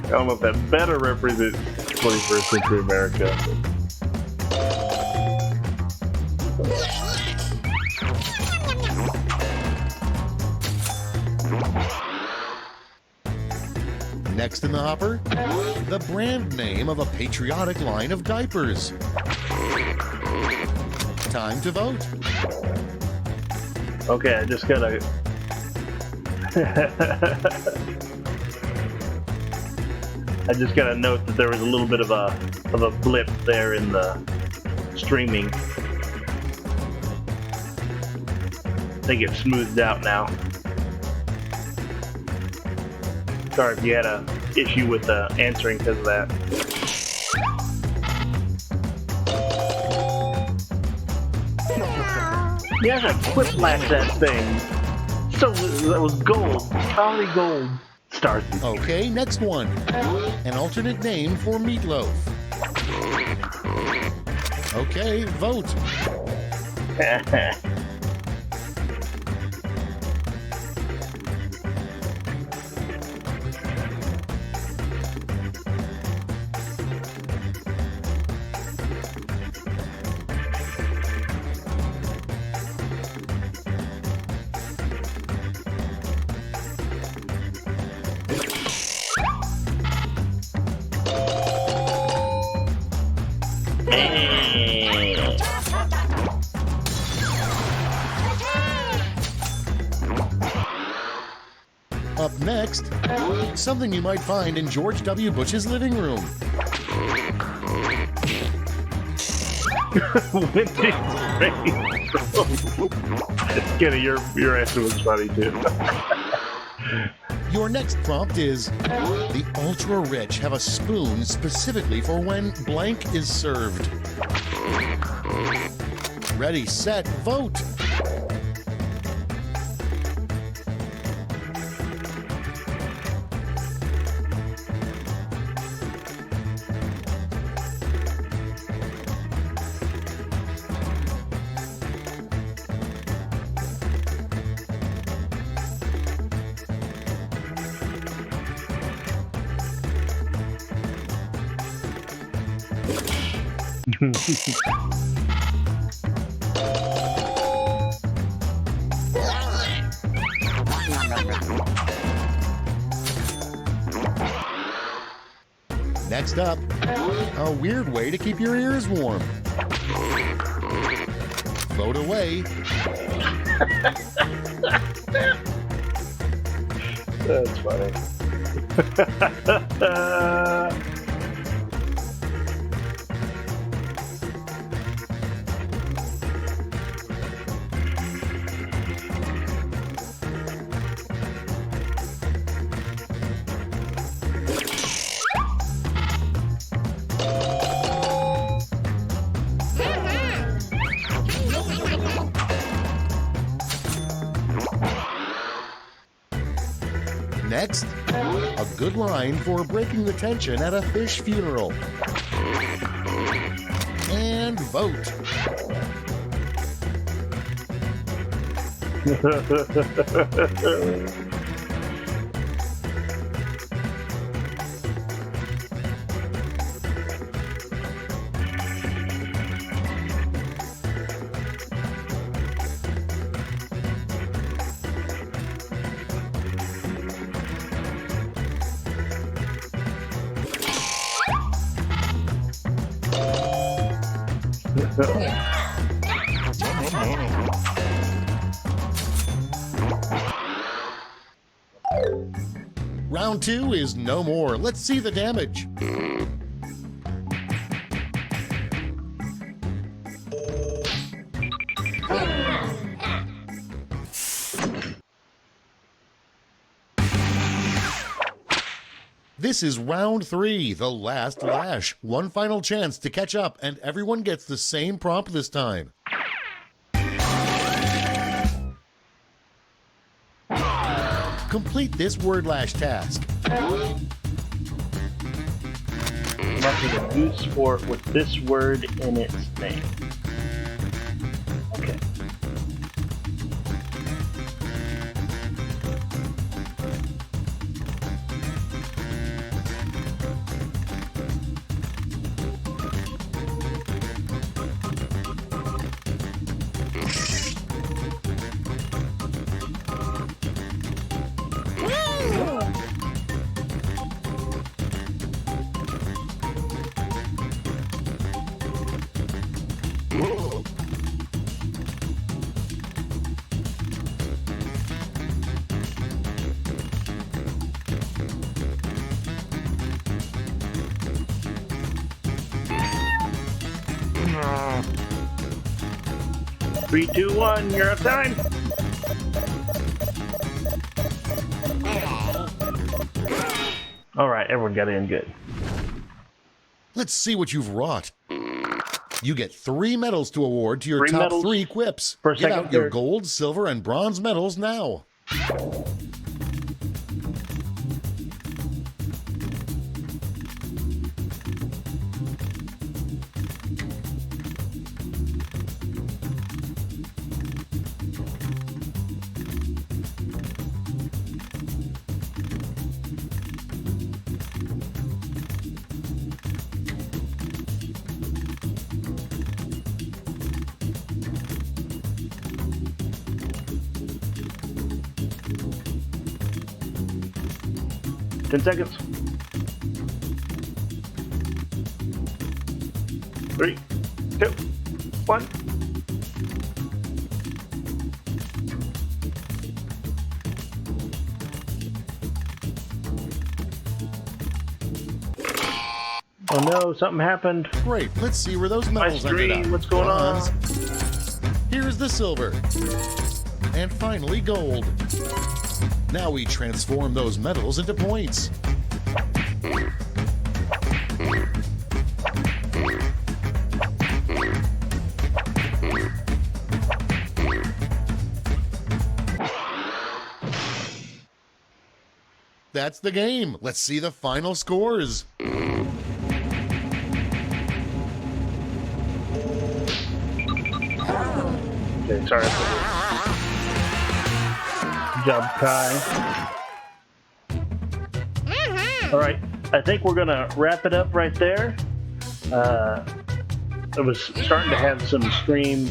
Speaker 1: I don't know if that better represents 21st century America.
Speaker 2: Next in the hopper, the brand name of a patriotic line of diapers. Time to vote.
Speaker 1: Okay, I just gotta... I just gotta note that there was a little bit of a blip there in the streaming. I think it's smoothed out now. Sorry if you had an issue with answering because of that. Yeah, I quiplash that thing. So that was gold. Probably gold. Stars.
Speaker 2: Okay, next one. An alternate name for meatloaf. Okay, vote. Up next, something you might find in George W. Bush's living room.
Speaker 1: Kenny, your answer was funny too.
Speaker 2: Your next prompt is, the ultra-rich have a spoon specifically for when blank is served. Ready, set, vote. Next up, a weird way to keep your ears warm. Vote away.
Speaker 1: That's funny.
Speaker 2: Next, a good line for breaking the tension at a fish funeral. And vote. Round 2 is no more. Let's see the damage. This is round 3, the last lash. One final chance to catch up, and everyone gets the same prompt this time. Complete this word lash task.
Speaker 1: Marking a goose sport with this word in its name. Okay. Three, two, one, you're out of time. All right, everyone got in good.
Speaker 2: Let's see what you've wrought. You get 3 medals to award to your
Speaker 1: Three
Speaker 2: top
Speaker 1: medals
Speaker 2: 3 quips.
Speaker 1: for
Speaker 2: Get
Speaker 1: second,
Speaker 2: out your
Speaker 1: third.
Speaker 2: gold, silver, and bronze medals now.
Speaker 1: Ten seconds. 3, 2, 1. Oh no, something happened.
Speaker 2: Great. Let's see where those medals ended
Speaker 1: stream,
Speaker 2: up.
Speaker 1: what's going on?
Speaker 2: Here's the silver. And finally, gold. Now we transform those medals into points. That's the game. Let's see the final scores.
Speaker 1: Okay, sorry. Good job, Kai. All right, I think we're gonna wrap it up right there. It was starting to have some stream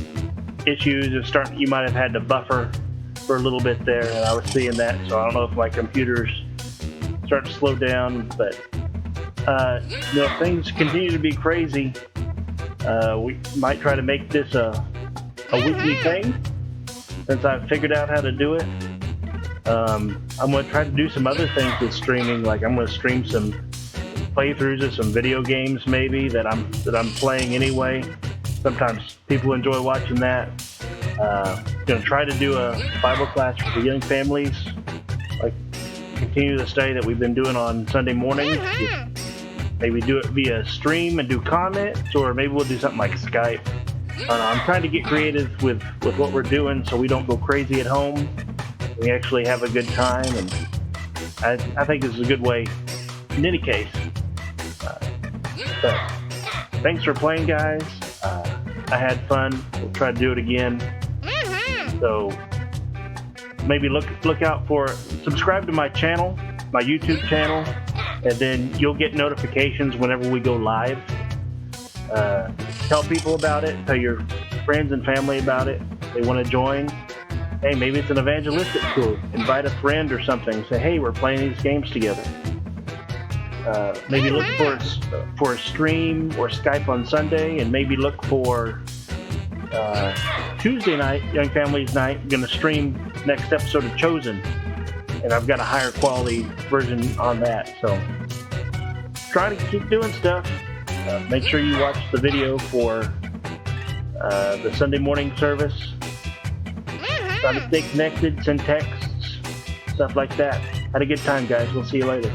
Speaker 1: issues. You might have had to buffer for a little bit there, and I was seeing that. So I don't know if my computer's starting to slow down, but things continue to be crazy. We might try to make this a weekly thing since I've figured out how to do it. I'm going to try to do some other things with streaming, like I'm going to stream some playthroughs of some video games maybe that I'm playing anyway. Sometimes people enjoy watching that. Going to try to do a Bible class for the young families, like continue the study that we've been doing on Sunday mornings. Maybe do it via stream and do comments, or maybe we'll do something like Skype. I don't know, I'm trying to get creative with what we're doing so we don't go crazy at home. We actually have a good time, and I think this is a good way in any case. But thanks for playing, guys. I had fun. We'll try to do it again. So maybe look out for, subscribe to my channel, my YouTube channel, and then you'll get notifications whenever we go live. Tell people about it. Tell your friends and family about it. They want to join. Hey, maybe it's an evangelistic tool. Invite a friend or something. Say, hey, we're playing these games together. Maybe look for a stream or Skype on Sunday, and maybe look for Tuesday night, Young Families Night. I'm going to stream next episode of Chosen, and I've got a higher quality version on that. So try to keep doing stuff. Make sure you watch the video for the Sunday morning service. Try to stay connected, send texts, stuff like that. Had a good time, guys. We'll see you later.